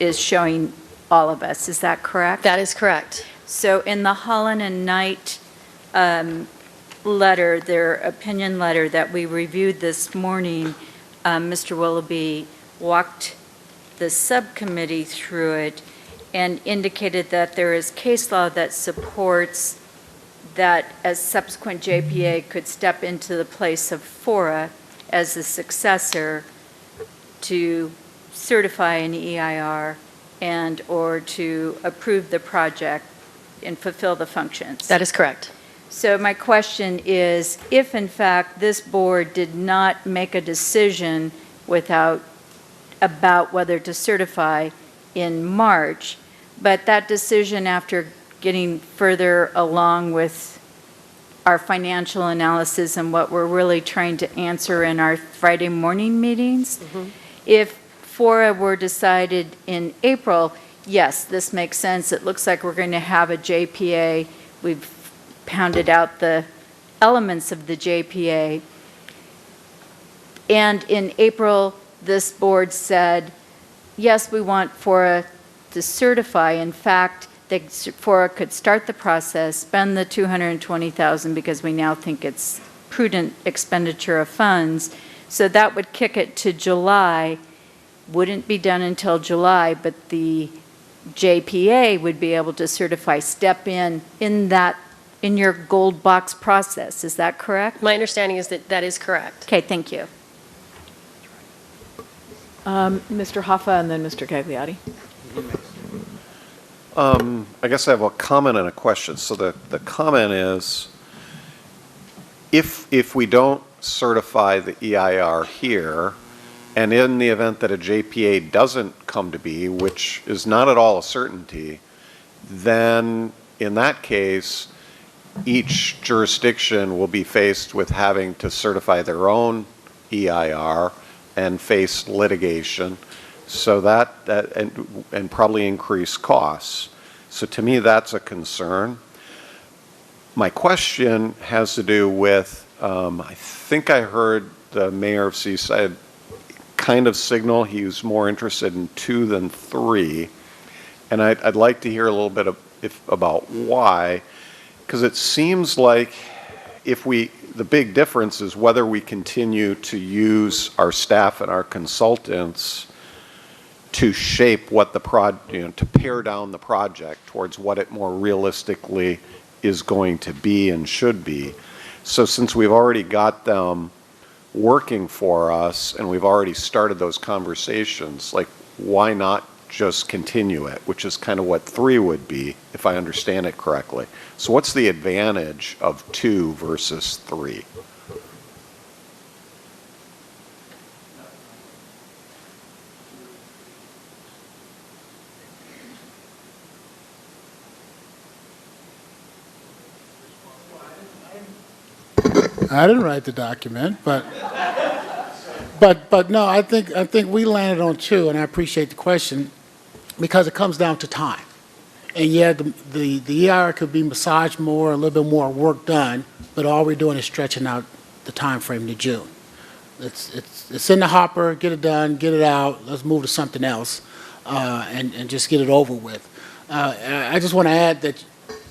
is showing all of us? Is that correct? That is correct. So in the Holland and Knight letter, their opinion letter that we reviewed this morning, Mr. Willoughby walked the subcommittee through it and indicated that there is case law that supports that a subsequent JPA could step into the place of FORA as a successor to certify an EIR and or to approve the project and fulfill the functions. That is correct. So my question is, if in fact this board did not make a decision about whether to certify in March, but that decision after getting further along with our financial analysis and what we're really trying to answer in our Friday morning meetings, if FORA were decided in April, yes, this makes sense. It looks like we're going to have a JPA. We've pounded out the elements of the JPA. And in April, this board said, yes, we want FORA to certify. In fact, FORA could start the process, spend the $220,000 because we now think it's prudent expenditure of funds. So that would kick it to July. Wouldn't be done until July, but the JPA would be able to certify, step in your gold box process. Is that correct? My understanding is that that is correct. Okay, thank you. Mr. Hoffa and then Mr. Gagliardi. I guess I have a comment and a question. So the comment is, if we don't certify the EIR here, and in the event that a JPA doesn't come to be, which is not at all a certainty, then in that case, each jurisdiction will be faced with having to certify their own EIR and face litigation. So and probably increase costs. So to me, that's a concern. My question has to do with, I think I heard the mayor of Seaside kind of signal he was more interested in 2 than 3. And I'd like to hear a little bit about why, because it seems like the big difference is whether we continue to use our staff and our consultants to shape what to pare down the project towards what it more realistically is going to be and should be. So since we've already got them working for us, and we've already started those conversations, like, why not just continue it, which is kind of what 3 would be, if I understand it correctly. So what's the advantage of 2 versus 3? I didn't write the document, but no, I think we landed on 2, and I appreciate the question because it comes down to time. And yeah, the EIR could be massaged more, a little bit more work done, but all we're doing is stretching out the time frame to June. It's in the hopper, get it done, get it out, let's move to something else, and just get it over with. I just want to add that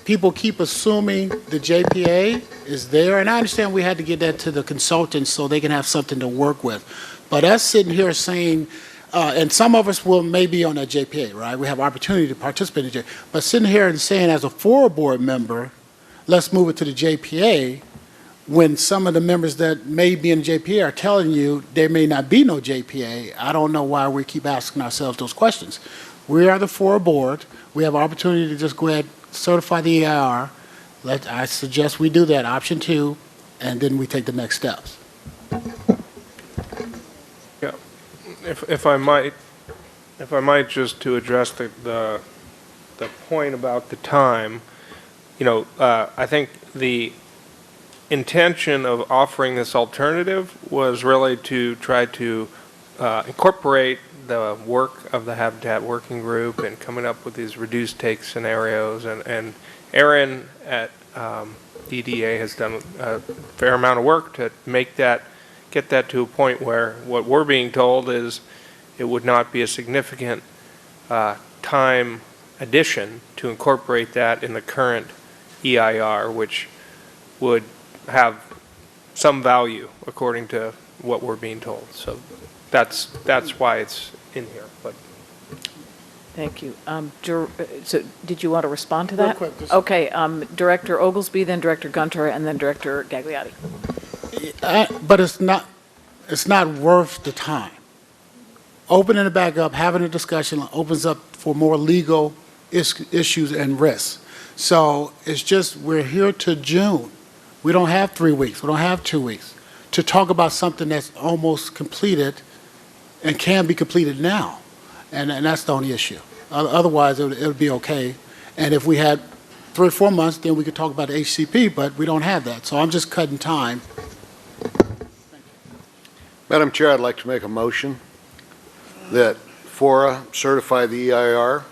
people keep assuming the JPA is there, and I understand we had to get that to the consultants so they can have something to work with. But us sitting here saying, and some of us will maybe on that JPA, right? We have opportunity to participate in the JPA. But sitting here and saying as a FORA board member, let's move it to the JPA, when some of the members that may be in the JPA are telling you there may not be no JPA, I don't know why we keep asking ourselves those questions. We are the FORA board. We have opportunity to just go ahead, certify the EIR. I suggest we do that, option 2, and then we take the next steps. Yeah, if I might just to address the point about the time, I think the intention of offering this alternative was really to try to incorporate the work of the Habitat Working Group and coming up with these reduced take scenarios. And Aaron at EDA has done a fair amount of work to get that to a point where what we're being told is it would not be a significant time addition to incorporate that in the current EIR, which would have some value according to what we're being told. So that's why it's in here. But Thank you. So did you want to respond to that? Real quick, Okay, Director Oglesby, then Director Gunter, and then Director Gagliotti. But it's not worth the time. Opening it back up, having a discussion opens up for more legal issues and risks. So it's just, we're here to June. We don't have 3 weeks. We don't have 2 weeks to talk about something that's almost completed and can be completed now. And that's the only issue. Otherwise, it would be okay. And if we had 3 or 4 months, then we could talk about the HCP, but we don't have that. So I'm just cutting time. Madam Chair, I'd like to make a motion that FORA certify the EIR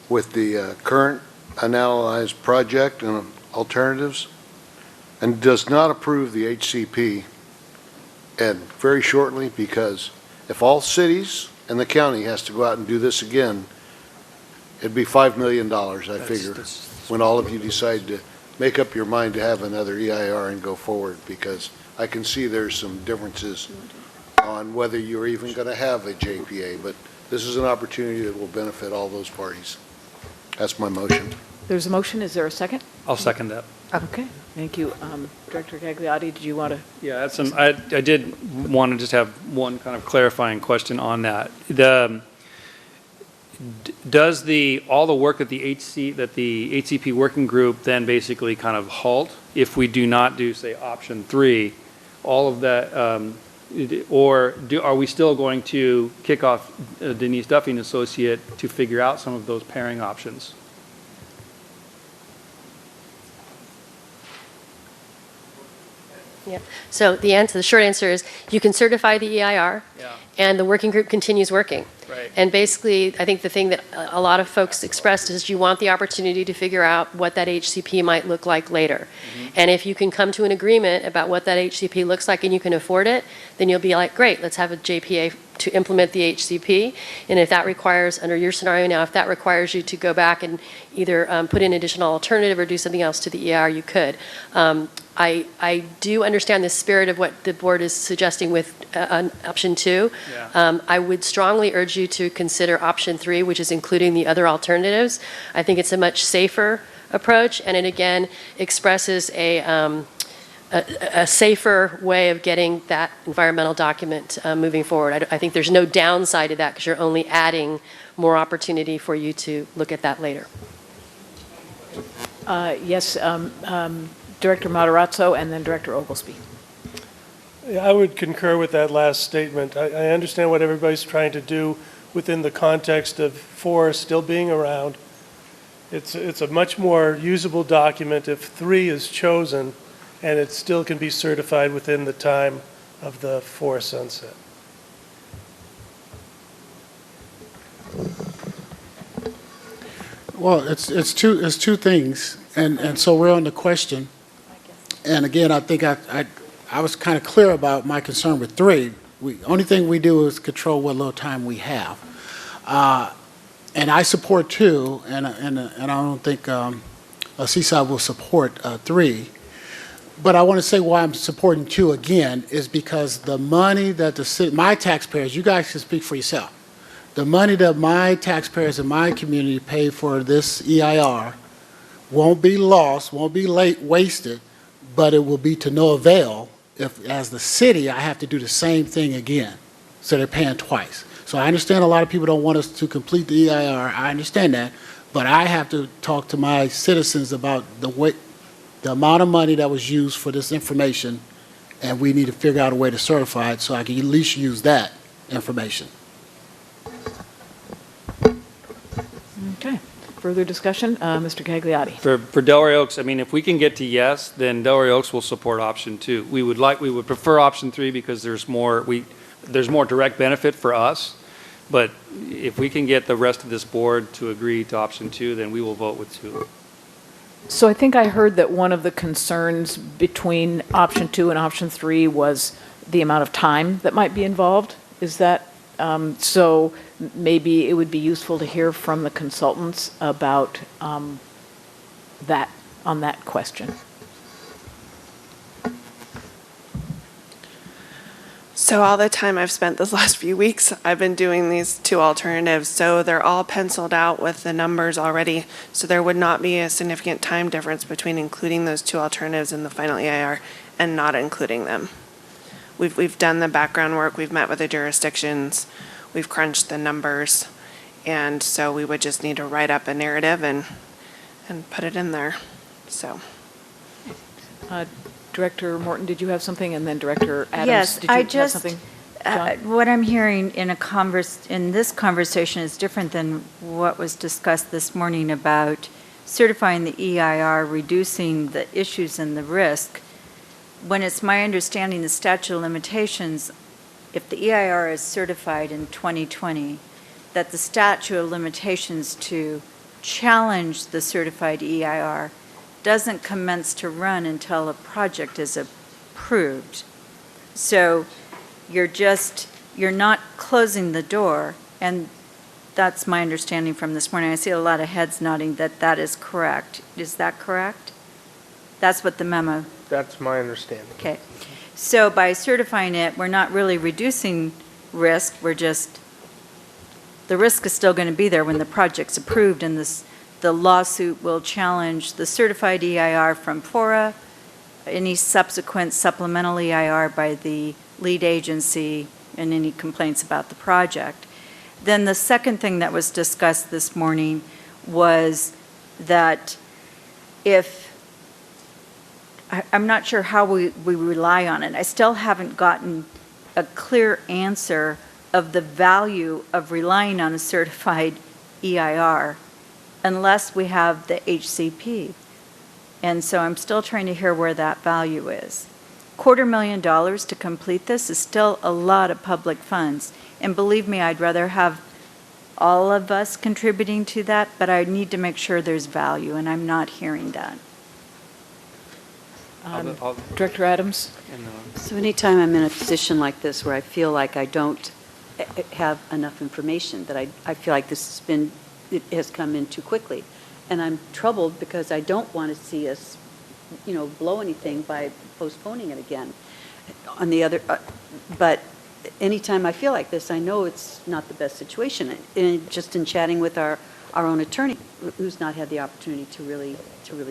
with the current analyzed project and alternatives, and does not approve the HCP, and very shortly, because if all cities and the county has to go out and do this again, it'd be $5 million, I figure, when all of you decide to make up your mind to have another EIR and go forward, because I can see there's some differences on whether you're even going to have a JPA, but this is an opportunity that will benefit all those parties. That's my motion. There's a motion. Is there a second? I'll second that. Okay, thank you. Director Gagliotti, did you want to? Yeah, I did want to just have one kind of clarifying question on that. Does all the work that the HCP working group then basically kind of halt if we do not do, say, option 3, all of that, or are we still going to kick off Denise Duffy and Associate to figure out some of those pairing options? Yeah. So the short answer is you can certify the EIR, and the working group continues working. Right. And basically, I think the thing that a lot of folks expressed is you want the opportunity to figure out what that HCP might look like later. Mm-hmm. And if you can come to an agreement about what that HCP looks like and you can afford it, then you'll be like, great, let's have a JPA to implement the HCP. And if that requires, under your scenario now, if that requires you to go back and either put in additional alternative or do something else to the EIR, you could. I do understand the spirit of what the board is suggesting with option 2. Yeah. I would strongly urge you to consider option 3, which is including the other alternatives. I think it's a much safer approach, and it again expresses a a safer way of getting that environmental document moving forward. I think there's no downside to that because you're only adding more opportunity for you to look at that later. Yes, Director Matarazzo and then Director Oglesby. I would concur with that last statement. I understand what everybody's trying to do within the context of FORA still being around. It's a much more usable document if 3 is chosen, and it still can be certified within the time of the FORA sunset. Well, it's two things, and so we're on the question. And again, I think I was kind of clear about my concern with 3. Only thing we do is control what little time we have. And I support 2, and I don't think Seaside will support 3. But I want to say why I'm supporting 2 again is because the money that the city, my taxpayers, you guys can speak for yourself. The money that my taxpayers in my community pay for this EIR won't be lost, won't be wasted, but it will be to no avail if, as the city, I have to do the same thing again. So they're paying twice. So I understand a lot of people don't want us to complete the EIR. I understand that. But I have to talk to my citizens about the amount of money that was used for this information, and we need to figure out a way to certify it so I can at least use that information. Okay. Further discussion? Mr. Gagliotti. For Delray Oaks, I mean, if we can get to yes, then Delray Oaks will support option 2. We would prefer option 3 because there's more direct benefit for us. But if we can get the rest of this board to agree to option 2, then we will vote with 2. So I think I heard that one of the concerns between option 2 and option 3 was the amount of time that might be involved. Is that so? Maybe it would be useful to hear from the consultants about that on that question. So all the time I've spent this last few weeks, I've been doing these 2 alternatives. So they're all penciled out with the numbers already. So there would not be a significant time difference between including those 2 alternatives in the final EIR and not including them. We've done the background work. We've met with the jurisdictions. We've crunched the numbers. And so we would just need to write up a narrative and put it in there. So. Director Morton, did you have something? And then Director Adams, Yes, did you I have just, something? what I'm hearing in this conversation is different than what was discussed this morning about certifying the EIR, reducing the issues and the risk. When it's my understanding the statute of limitations, if the EIR is certified in 2020, that the statute of limitations to challenge the certified EIR doesn't commence to run until a project is approved. So you're not closing the door, and that's my understanding from this morning. I see a lot of heads nodding that is correct. Is that correct? That's what the memo. That's my understanding. Okay. So by certifying it, we're not really reducing risk, the risk is still going to be there when the project's approved, and the lawsuit will challenge the certified EIR from FORA, any subsequent supplemental EIR by the lead agency, and any complaints about the project. Then the second thing that was discussed this morning was that I'm not sure how we rely on it. I still haven't gotten a clear answer of the value of relying on a certified EIR unless we have the HCP. And so I'm still trying to hear where that value is. $250,000 to complete this is still a lot of public funds. And believe me, I'd rather have all of us contributing to that, but I need to make sure there's value, and I'm not hearing that. Director Adams? So anytime I'm in a position like this where I feel like I don't have enough information, that I feel like it has come in too quickly. And I'm troubled because I don't want to see us, blow anything by postponing it again. But anytime I feel like this, I know it's not the best situation. And just in chatting with our our own attorney, who's not had the opportunity to really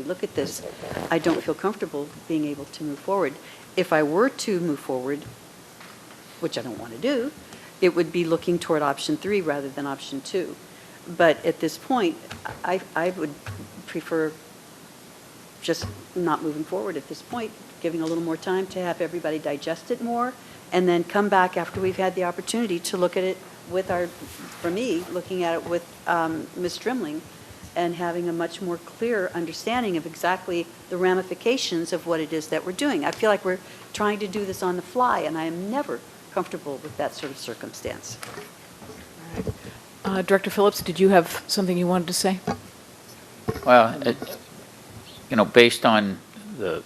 look at this, I don't feel comfortable being able to move forward. If I were to move forward, which I don't want to do, it would be looking toward option 3 rather than option 2. But at this point, I would prefer just not moving forward at this point, giving a little more time to have everybody digest it more, and then come back after we've had the opportunity to look at it with for me, looking at it with Ms. Strimling, and having a much more clear understanding of exactly the ramifications of what it is that we're doing. I feel like we're trying to do this on the fly, and I am never comfortable with that sort of circumstance. Director Phillips, did you have something you wanted to say? Well, based on the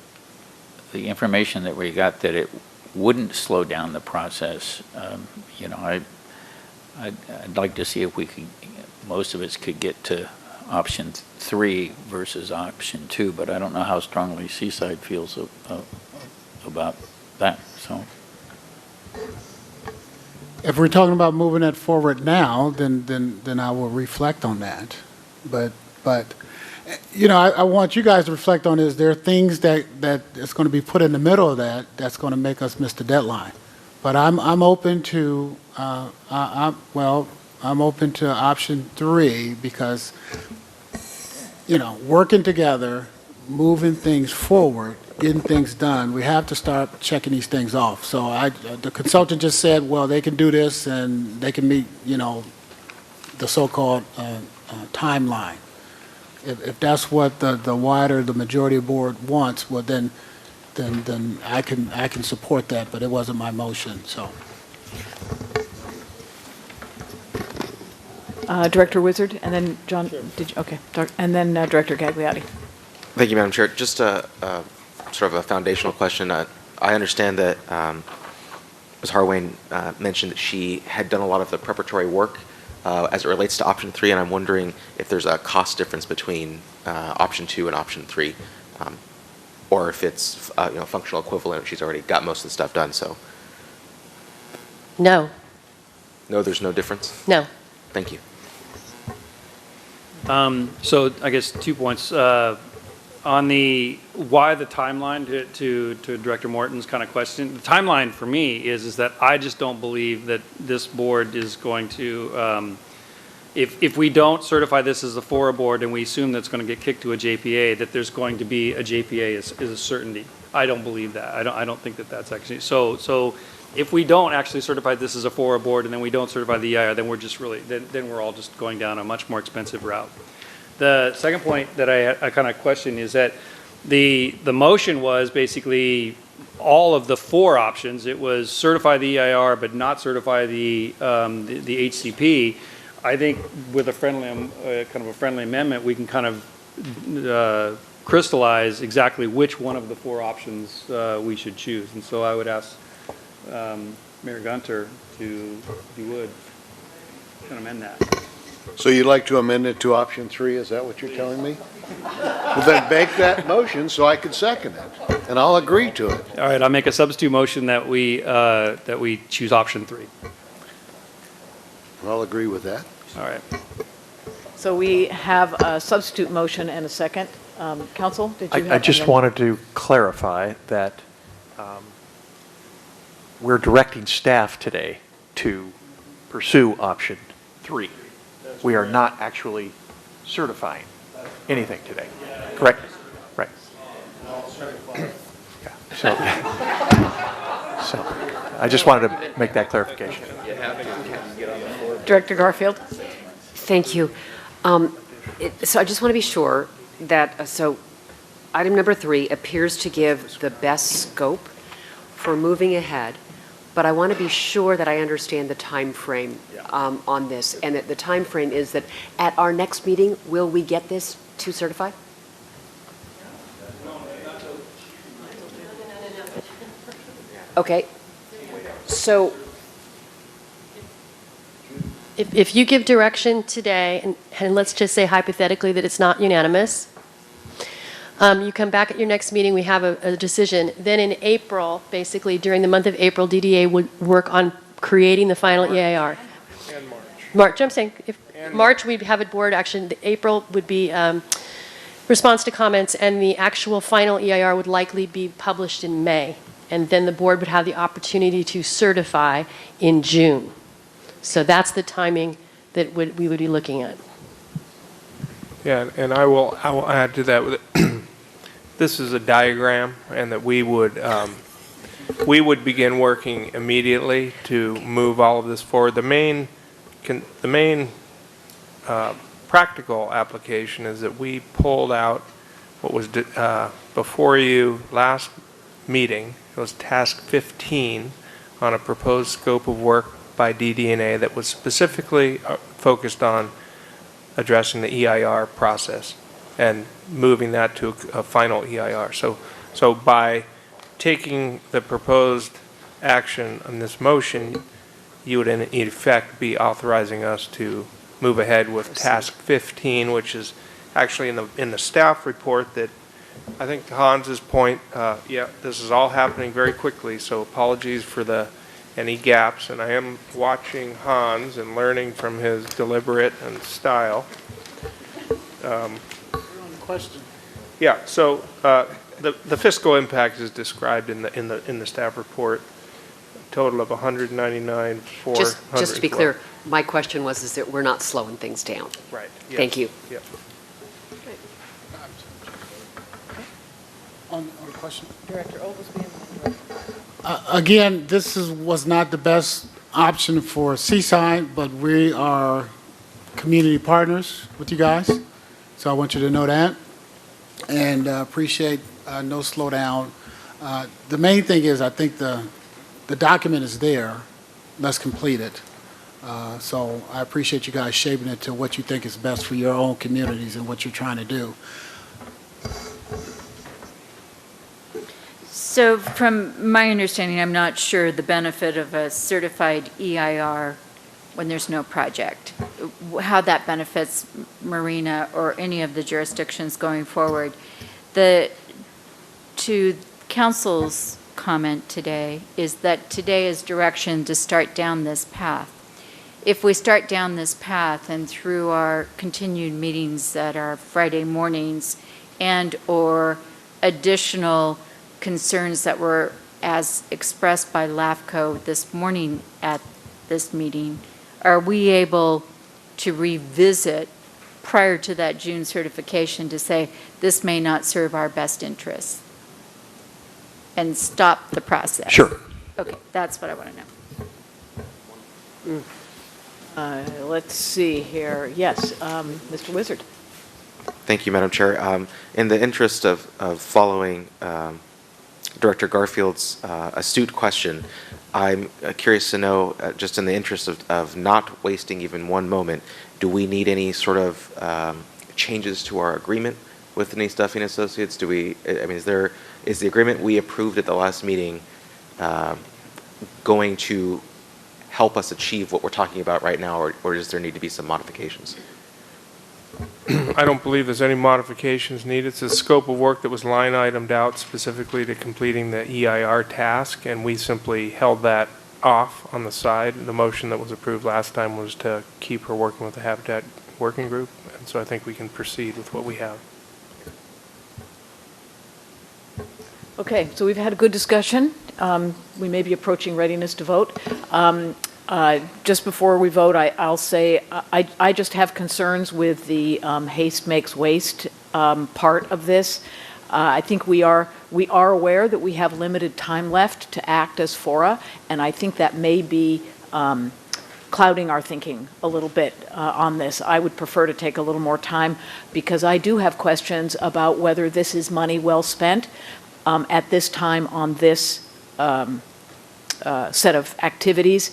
information that we got, that it wouldn't slow down the process, I'd like to see if we could, most of us could get to option 3 versus option 2, but I don't know how strongly Seaside feels about that, so. If we're talking about moving that forward now, then I will reflect on that. But I want you guys to reflect on, is there things that is going to be put in the middle of that's going to make us miss the deadline? But I'm open to I'm open to option 3, because working together, moving things forward, getting things done, we have to start checking these things off. So the consultant just said, well, they can do this and they can meet, the so-called timeline. If that's what the majority of the board wants, well, then I can support that, but it wasn't my motion, so. Director Wizard, and then John, and then Director Gagliotti. Thank you, Madam Chair. Just a sort of a foundational question. I understand that Ms. Harwain mentioned that she had done a lot of the preparatory work as it relates to option 3, and I'm wondering if there's a cost difference between option 2 and option 3, or if it's functional equivalent. She's already got most of the stuff done. So. No. No, there's no difference. No. Thank you. So I guess 2 points. On the why the timeline, to Director Morton's kind of question, the timeline for me is that I just don't believe that this board is going to, if we don't certify this as a FORA board and we assume that it's going to get kicked to a JPA, that there's going to be a JPA is a certainty. I don't believe that. I don't think that that's actually, so if we don't actually certify this as a FORA board and then we don't certify the EIR, then we're just really, then we're all just going down a much more expensive route. The second point that I kind of question is that the motion was basically all of the 4 options. It was certify the EIR but not certify the HCP. I think with a friendly, kind of a friendly amendment, we can kind of crystallize exactly which one of the 4 options we should choose. And so I would ask Mayor Gunter to, if you would, kind of amend that. So you'd like to amend it to option 3, is that what you're telling me? Well, then make that motion so I can second it, and I'll agree to it. All right, I'll make a substitute motion that we choose option 3. I'll agree with that. All right. So we have a substitute motion and a second. Council, did you have? I just wanted to clarify that we're directing staff today to pursue option 3. We are not actually certifying anything today, correct? Right. So I just wanted to make that clarification. Director Garfield. Thank you. So I just want to be sure that, so item number 3 appears to give the best scope for moving ahead, but I want to be sure that I understand the time frame on this, and that the time frame is that at our next meeting, will we get this to certify? Okay. So If you give direction today, and let's just say hypothetically that it's not unanimous, you come back at your next meeting, we have a decision. Then in April, basically during the month of April, DDA would work on creating the final EIR. And March. March, I'm saying, March, we'd have a board action. April would be response to comments, and the actual final EIR would likely be published in May. And then the board would have the opportunity to certify in June. So that's the timing that we would be looking at. Yeah, and I will add to that. This is a diagram, and that we would begin working immediately to move all of this forward. The main practical application is that we pulled out what was before you last meeting. It was task 15 on a proposed scope of work by DD&A that was specifically focused on addressing the EIR process and moving that to a final EIR. So by taking the proposed action on this motion, you would in effect be authorizing us to move ahead with task 15, which is actually in the staff report that I think to Hans's point, yeah, this is all happening very quickly, so apologies for any gaps, and I am watching Hans and learning from his deliberate and style. Question. Yeah, so the fiscal impact is described in the staff report. A total of 199, Just to be clear, my question was is that we're not slowing things down. Right. Yes. Thank you. Yep. On the question. Director Oglesby. Again, this was not the best option for Seaside, but we are community partners with you guys. So I want you to know that. And appreciate no slowdown. The main thing is I think the document is there. Let's complete it. So I appreciate you guys shaping it to what you think is best for your own communities and what you're trying to do. So from my understanding, I'm not sure the benefit of a certified EIR when there's no project, how that benefits Marina or any of the jurisdictions going forward. To council's comment today is that today is direction to start down this path. If we start down this path and through our continued meetings at our Friday mornings and or additional concerns that were as expressed by LAFCO this morning at this meeting, are we able to revisit prior to that June certification to say this may not serve our best interests and stop the process? Sure. Okay, that's what I want to know. Let's see here. Yes, Mr. Wizard. Thank you, Madam Chair. In the interest of following Director Garfield's astute question, I'm curious to know, just in the interest of not wasting even one moment, do we need any sort of changes to our agreement with Denise Duffy and Associates? Is the agreement we approved at the last meeting going to help us achieve what we're talking about right now, or does there need to be some modifications? I don't believe there's any modifications needed. It's a scope of work that was line itemed out specifically to completing the EIR task, and we simply held that off on the side. The motion that was approved last time was to keep her working with the Habitat Working Group, and so I think we can proceed with what we have. Okay, so we've had a good discussion. We may be approaching readiness to vote. Just before we vote, I'll say I just have concerns with the haste makes waste part of this. I think we are aware that we have limited time left to act as FORA, and I think that may be clouding our thinking a little bit on this. I would prefer to take a little more time because I do have questions about whether this is money well spent at this time on this set of activities.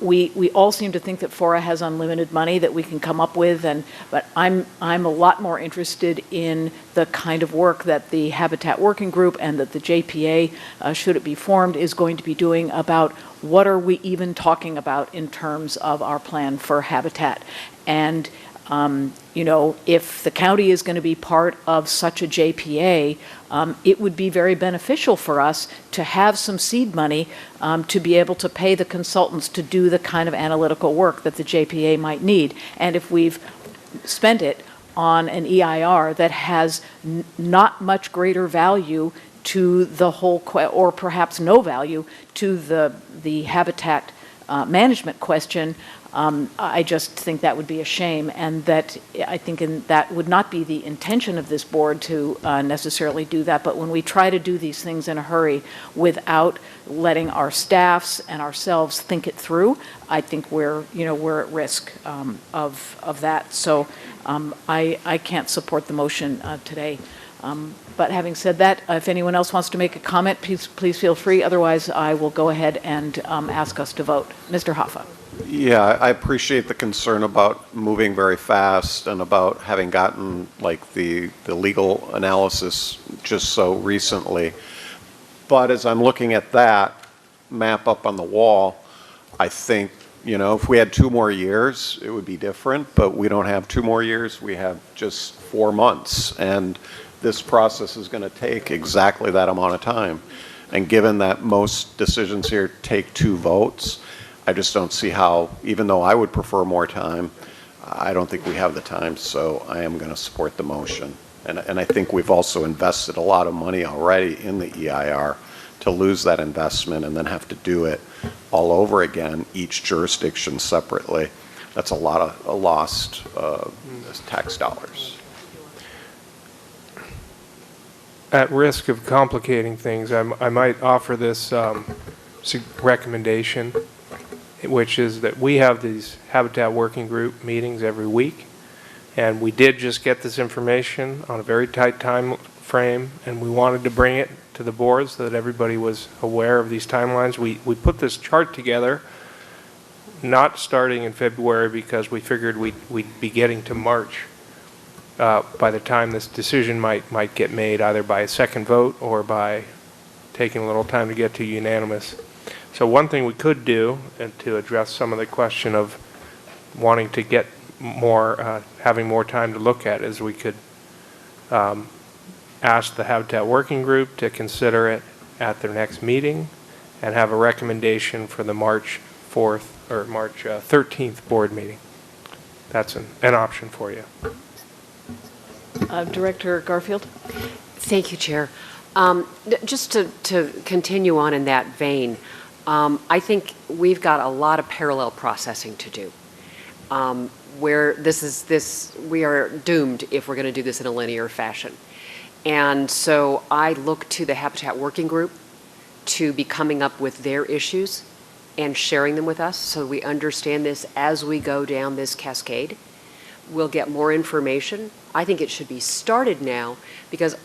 We all seem to think that FORA has unlimited money that we can come up with, but I'm a lot more interested in the kind of work that the Habitat Working Group and that the JPA, should it be formed, is going to be doing about what are we even talking about in terms of our plan for habitat. And If the county is going to be part of such a JPA, it would be very beneficial for us to have some seed money to be able to pay the consultants to do the kind of analytical work that the JPA might need. And if we've spent it on an EIR that has not much greater value to the whole, or perhaps no value to the habitat management question, I just think that would be a shame, and that I think that would not be the intention of this board to necessarily do that. But when we try to do these things in a hurry without letting our staffs and ourselves think it through, I think we're at risk of that. So I can't support the motion today. But having said that, if anyone else wants to make a comment, please feel free. Otherwise, I will go ahead and ask us to vote. Mr. Hoffa. Yeah, I appreciate the concern about moving very fast and about having gotten like the legal analysis just so recently. But as I'm looking at that map up on the wall, I think, if we had 2 more years, it would be different, but we don't have 2 more years. We have just 4 months, and this process is going to take exactly that amount of time. And given that most decisions here take 2 votes, I just don't see how, even though I would prefer more time, I don't think we have the time, so I am going to support the motion. And I think we've also invested a lot of money already in the EIR. To lose that investment and then have to do it all over again, each jurisdiction separately, that's a lot of lost tax dollars. At risk of complicating things, I might offer this recommendation, which is that we have these Habitat Working Group meetings every week, and we did just get this information on a very tight time frame, and we wanted to bring it to the board so that everybody was aware of these timelines. We put this chart together, not starting in February, because we figured we'd be getting to March by the time this decision might get made, either by a second vote or by taking a little time to get to unanimous. So one thing we could do, and to address some of the question of wanting to get more, having more time to look at, is we could ask the Habitat Working Group to consider it at their next meeting and have a recommendation for the March 4th or March 13th board meeting. That's an option for you. Director Garfield. Thank you, Chair. Just to continue on in that vein, I think we've got a lot of parallel processing to do. Where we are doomed if we're going to do this in a linear fashion. And so I look to the Habitat Working Group to be coming up with their issues and sharing them with us so we understand this as we go down this cascade. We'll get more information. I think it should be started now because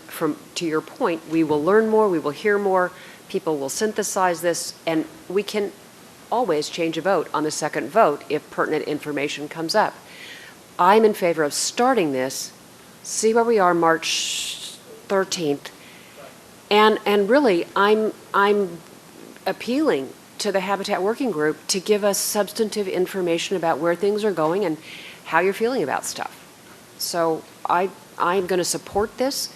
to your point, we will learn more, we will hear more, people will synthesize this, and we can always change a vote on the second vote if pertinent information comes up. I'm in favor of starting this, see where we are March 13th, and really I'm appealing to the Habitat Working Group to give us substantive information about where things are going and how you're feeling about stuff. So I'm going to support this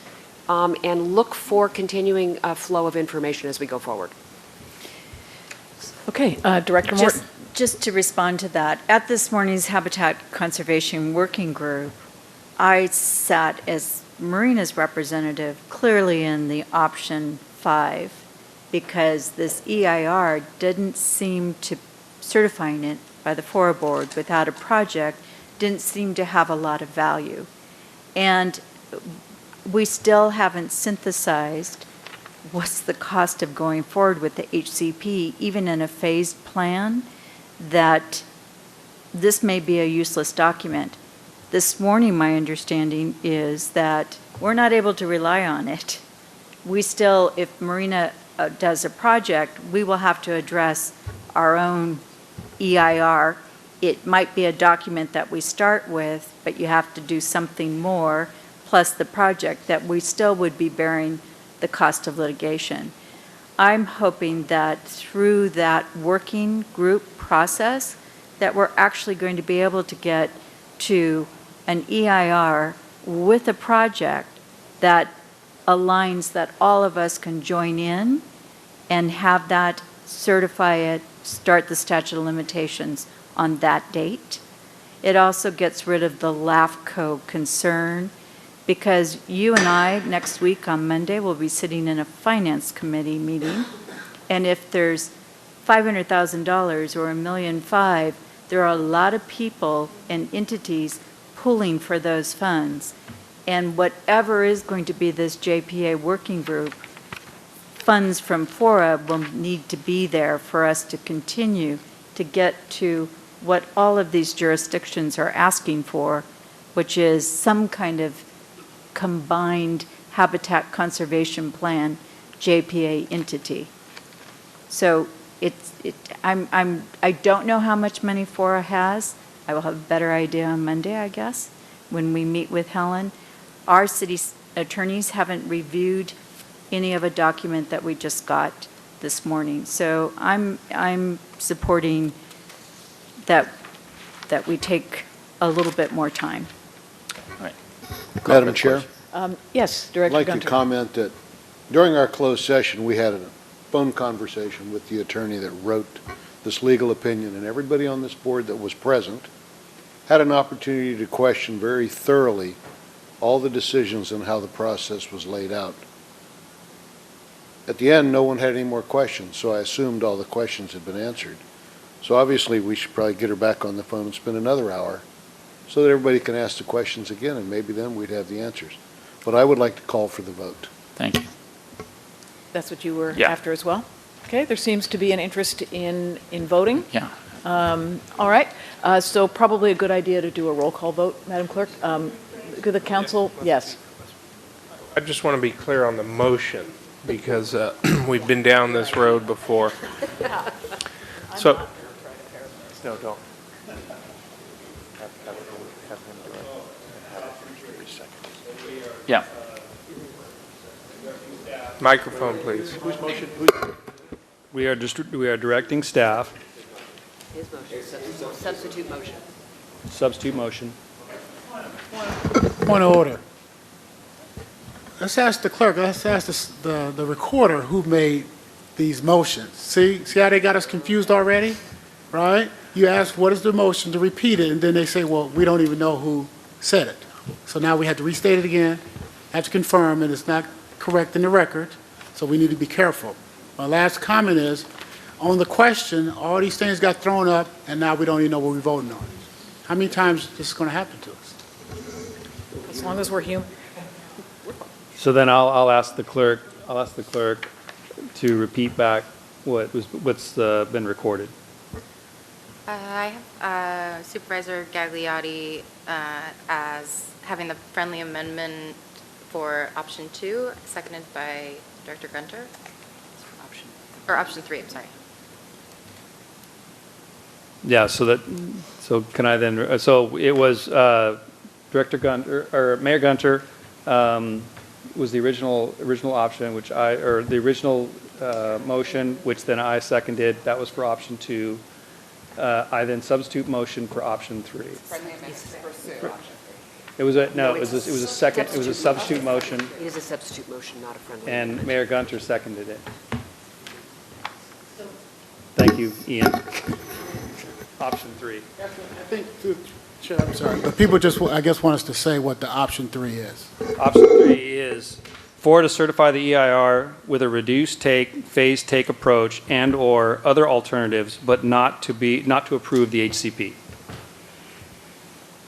and look for continuing flow of information as we go forward. Okay, Director Morton. Just to respond to that, at this morning's Habitat Conservation Working Group, I sat as Marina's representative clearly in the option 5 because this EIR didn't seem to, certifying it by the FORA board without a project, didn't seem to have a lot of value. And we still haven't synthesized what's the cost of going forward with the HCP, even in a phased plan, that this may be a useless document. This morning, my understanding is that we're not able to rely on it. We still, if Marina does a project, we will have to address our own EIR. It might be a document that we start with, but you have to do something more, plus the project, that we still would be bearing the cost of litigation. I'm hoping that through that working group process, that we're actually going to be able to get to an EIR with a project that aligns that all of us can join in and have that, certify it, start the statute of limitations on that date. It also gets rid of the LAFCO concern, because you and I, next week on Monday, will be sitting in a finance committee meeting, and if there's $500,000 or $1.5 million, there are a lot of people and entities pulling for those funds. And whatever is going to be this JPA working group, funds from FORA will need to be there for us to continue to get to what all of these jurisdictions are asking for, which is some kind of combined habitat conservation plan JPA entity. So I don't know how much money FORA has. I will have a better idea on Monday, I guess, when we meet with Helen. Our city attorneys haven't reviewed any of a document that we just got this morning. So I'm supporting that we take a little bit more time. Madam Chair? Yes, Director I'd like Gunter. to comment that during our closed session, we had a phone conversation with the attorney that wrote this legal opinion, and everybody on this board that was present had an opportunity to question very thoroughly all the decisions and how the process was laid out. At the end, no one had any more questions, so I assumed all the questions had been answered. So obviously, we should probably get her back on the phone and spend another hour so that everybody can ask the questions again, and maybe then we'd have the answers. But I would like to call for the vote. Thank you. That's what you were Yeah. after as well? Okay, there seems to be an interest in voting. Yeah. All right, so probably a good idea to do a roll call vote, Madam Clerk. Could the council, yes. I just want to be clear on the motion, because we've been down this road before. So, No, don't. Yeah. microphone, please. Whose motion? We are directing staff, His motion, substitute motion. substitute motion. Point of order. Let's ask the clerk, let's ask the recorder who made these motions. See how they got us confused already? Right? You ask, what is the motion, to repeat it, and then they say, well, we don't even know who said it. So now we have to restate it again, have to confirm, and it's not correct in the record, so we need to be careful. My last comment is, on the question, all these things got thrown up, and now we don't even know what we're voting on. How many times this is going to happen to us? As long as we're human. So then I'll ask the clerk to repeat back what's been recorded. I have Supervisor Gagliotti as having the friendly amendment for option 2, seconded by Director Gunter. Or option 3, I'm sorry. Yeah, so can I then, so it was Director Gunter, or Mayor Gunter was the original option, or the original motion, which then I seconded. That was for option 2. I then substitute motion for option 3. It was a substitute motion, It is a substitute motion, not a friendly. and Mayor Gunter seconded it. Thank you, Ian. Option 3. I think, Chair, I'm sorry, but people just, I guess, want us to say what the option 3 is. Option 3 is FORA to certify the EIR with a reduced phased take approach and/or other alternatives, but not to approve the HCP.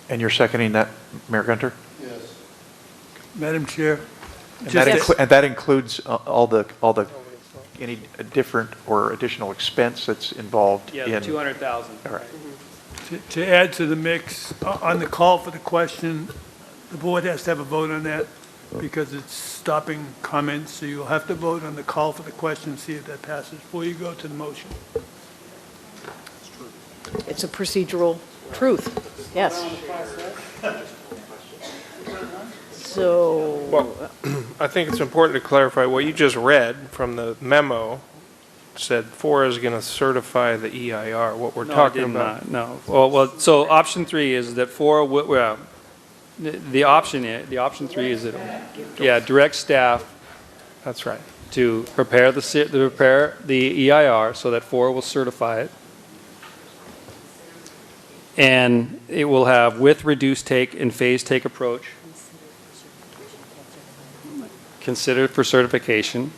And you're seconding that, Mayor Gunter? Yes. Madam Chair. And that includes any different or additional expense that's involved Yeah, in? the 200,000. All right. To add to the mix, on the call for the question, the board has to have a vote on that because it's stopping comments, so you'll have to vote on the call for the question, see if that passes before you go to the motion. It's a procedural truth, yes. So, Well, I think it's important to clarify what you just read from the memo said FORA is going to certify the EIR. What we're talking about. No. Well, so option 3 is that FORA the option 3 is that, direct staff, that's right, to prepare the EIR so that FORA will certify it. And it will have with reduced take and phase take approach, considered for certification,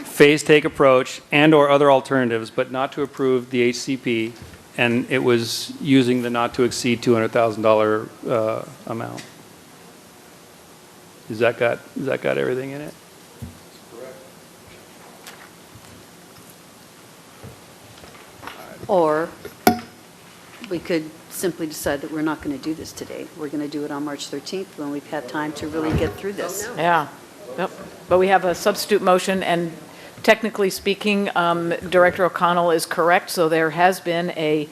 phase take approach and/or other alternatives, but not to approve the HCP, and it was using the not to exceed $200,000 amount. Does that got everything in it? Or we could simply decide that we're not going to do this today. We're going to do it on March 13th when we've had time to really get through this. Yeah, yep. But we have a substitute motion, and technically speaking, Director O'Connell is correct, so there has been a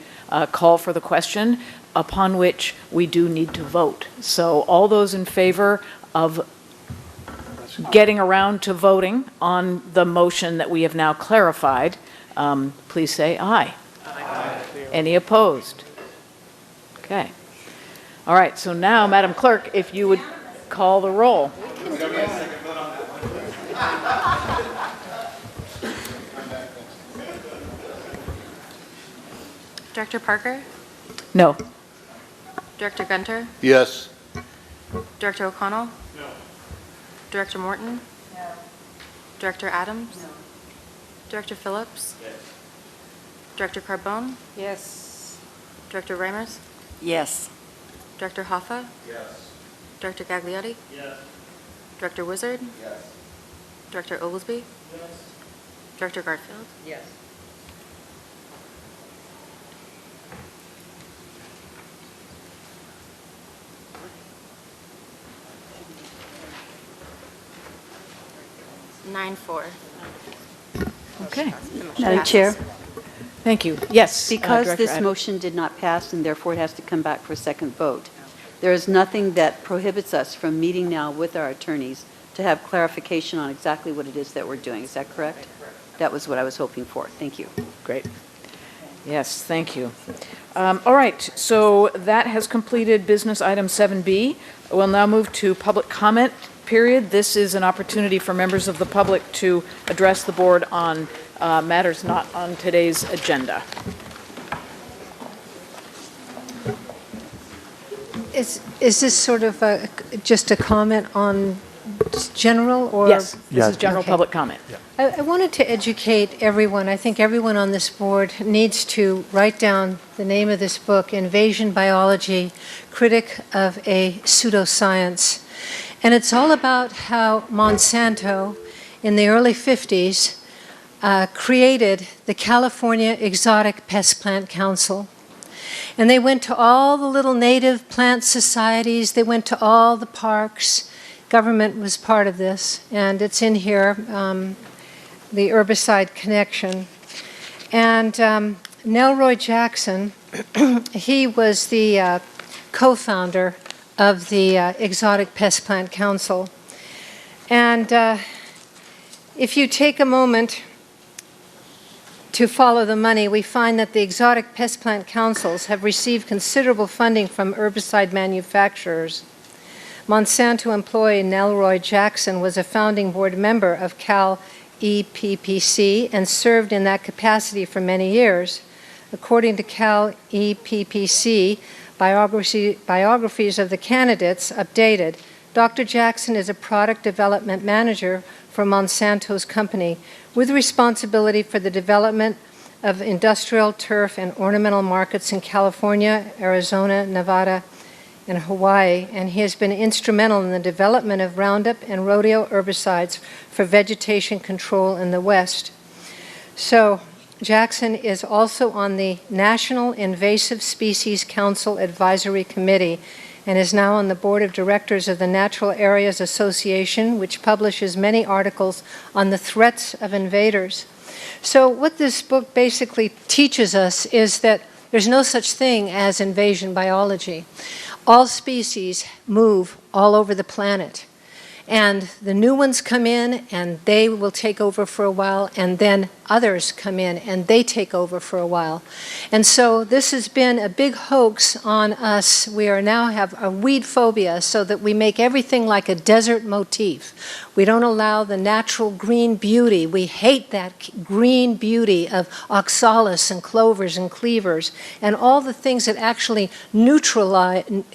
call for the question upon which we do need to vote. So all those in favor of getting around to voting on the motion that we have now clarified, please say aye. Aye. Any opposed? Okay. All right, so now, Madam Clerk, if you would call the roll. Director Parker? No. Director Gunter? Yes. Director O'Connell? No. Director Morton? No. Director Adams? No. Director Phillips? Yes. Director Carbone? Yes. Director Reimers? Yes. Director Hoffa? Yes. Director Gagliotti? Yes. Director Wizard? Yes. Director Oglesby? Yes. Director Garfield? Yes. Nine, four. Okay. Madam Chair, Thank you. Yes. because Director this Adams. motion did not pass and therefore it has to come back for a second vote, there is nothing that prohibits us from meeting now with our attorneys to have clarification on exactly what it is that we're doing. Is that correct? That was what I was hoping for. Thank you. Great. Yes, thank you. All right, so that has completed business item 7B. We'll now move to public comment period. This is an opportunity for members of the public to address the board on matters not on today's agenda. Is this sort of just a comment on general or? Yes, this is general Okay. public comment. I wanted to educate everyone. I think everyone on this board needs to write down the name of this book, Invasion Biology, Critic of a Pseudoscience. And it's all about how Monsanto, in the early 50s, created the California Exotic Pest Plant Council. And they went to all the little native plant societies, they went to all the parks. Government was part of this, and it's in here, the herbicide connection. And Nelroy Jackson, he was the co-founder of the Exotic Pest Plant Council. And if you take a moment to follow the money, we find that the exotic pest plant councils have received considerable funding from herbicide manufacturers. Monsanto employee Nelroy Jackson was a founding board member of Cal EPPC and served in that capacity for many years. According to Cal EPPC, biographies of the candidates updated, Dr. Jackson is a product development manager for Monsanto's company with responsibility for the development of industrial turf and ornamental markets in California, Arizona, Nevada, and Hawaii, and he has been instrumental in the development of Roundup and rodeo herbicides for vegetation control in the West. So Jackson is also on the National Invasive Species Council Advisory Committee and is now on the board of directors of the Natural Areas Association, which publishes many articles on the threats of invaders. So what this book basically teaches us is that there's no such thing as invasion biology. All species move all over the planet. And the new ones come in and they will take over for a while, and then others come in and they take over for a while. And so this has been a big hoax on us. We are now have a weed phobia, so that we make everything like a desert motif. We don't allow the natural green beauty. We hate that green beauty of oxalis and clovers and cleavers and all the things that actually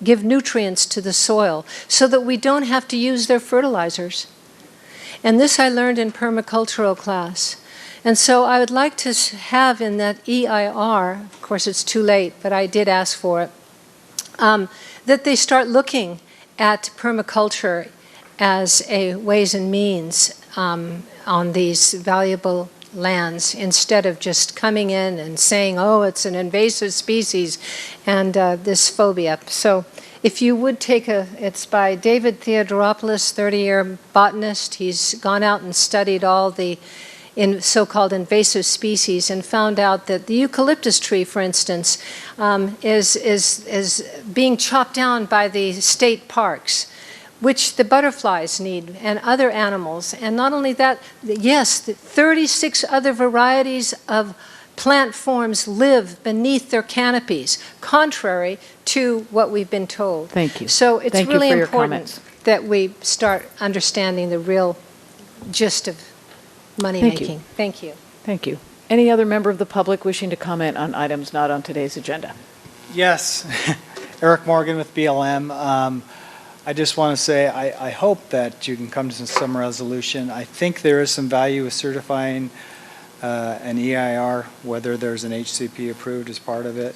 give nutrients to the soil, so that we don't have to use their fertilizers. And this I learned in permacultural class. And so I would like to have in that EIR, of course it's too late, but I did ask for it, that they start looking at permaculture as a ways and means on these valuable lands, instead of just coming in and saying, oh, it's an invasive species and this phobia. So if you would take it's by David Theodoropoulos, 30-year botanist. He's gone out and studied all the so-called invasive species and found out that the eucalyptus tree, for instance, is being chopped down by the state parks, which the butterflies need and other animals. And not only that, yes, 36 other varieties of plant forms live beneath their canopies, contrary to what we've been told. Thank you. So it's Thank you really for your important comments. that we start understanding the real gist of money making. Thank you. Thank you. Any other member of the public wishing to comment on items not on today's agenda? Yes, Eric Morgan with BLM. I just want to say I hope that you can come to some resolution. I think there is some value with certifying an EIR, whether there's an HCP approved as part of it.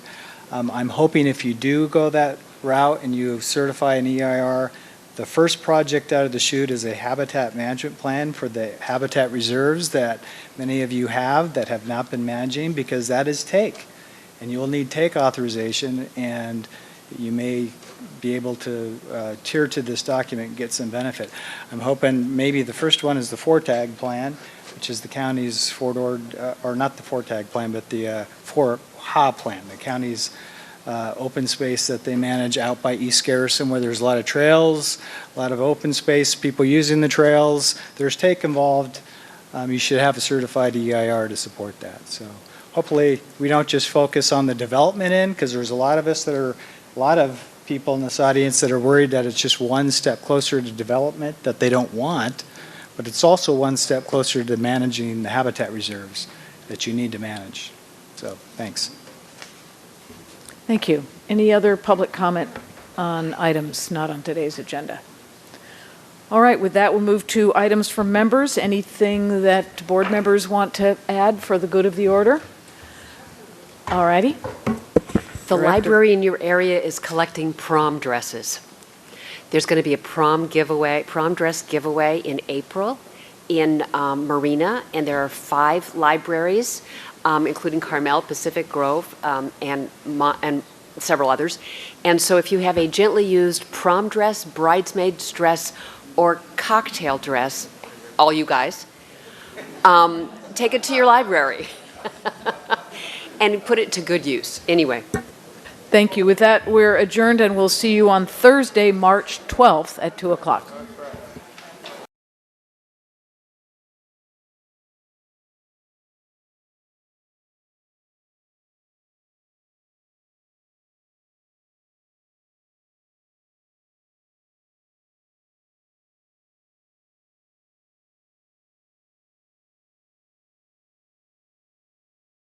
I'm hoping if you do go that route and you certify an EIR, the first project out of the chute is a habitat management plan for the habitat reserves that many of you have that have not been managing, because that is take. And you will need take authorization, and you may be able to tier to this document and get some benefit. I'm hoping maybe the first one is the FORTAG plan, which is the county's or not the FORTAG plan, but the FORA plan, the county's open space that they manage out by East Garrison, where there's a lot of trails, a lot of open space, people using the trails. There's take involved. You should have a certified EIR to support that. So hopefully we don't just focus on the development end, because there's a lot of people in this audience that are worried that it's just one step closer to development that they don't want, but it's also one step closer to managing the habitat reserves that you need to manage. So thanks. Thank you. Any other public comment on items not on today's agenda? All right, with that, we'll move to items from members. Anything that board members want to add for the good of the order? All righty. The library in your area is collecting prom dresses. There's going to be a prom dress giveaway in April in Marina, and there are 5 libraries, including Carmel, Pacific Grove, and several others. And so if you have a gently used prom dress, bridesmaid's dress, or cocktail dress, all you guys, take it to your library and put it to good use. Anyway. Thank you. With that, we're adjourned, and we'll see you on Thursday, March 12th at 2 o'clock.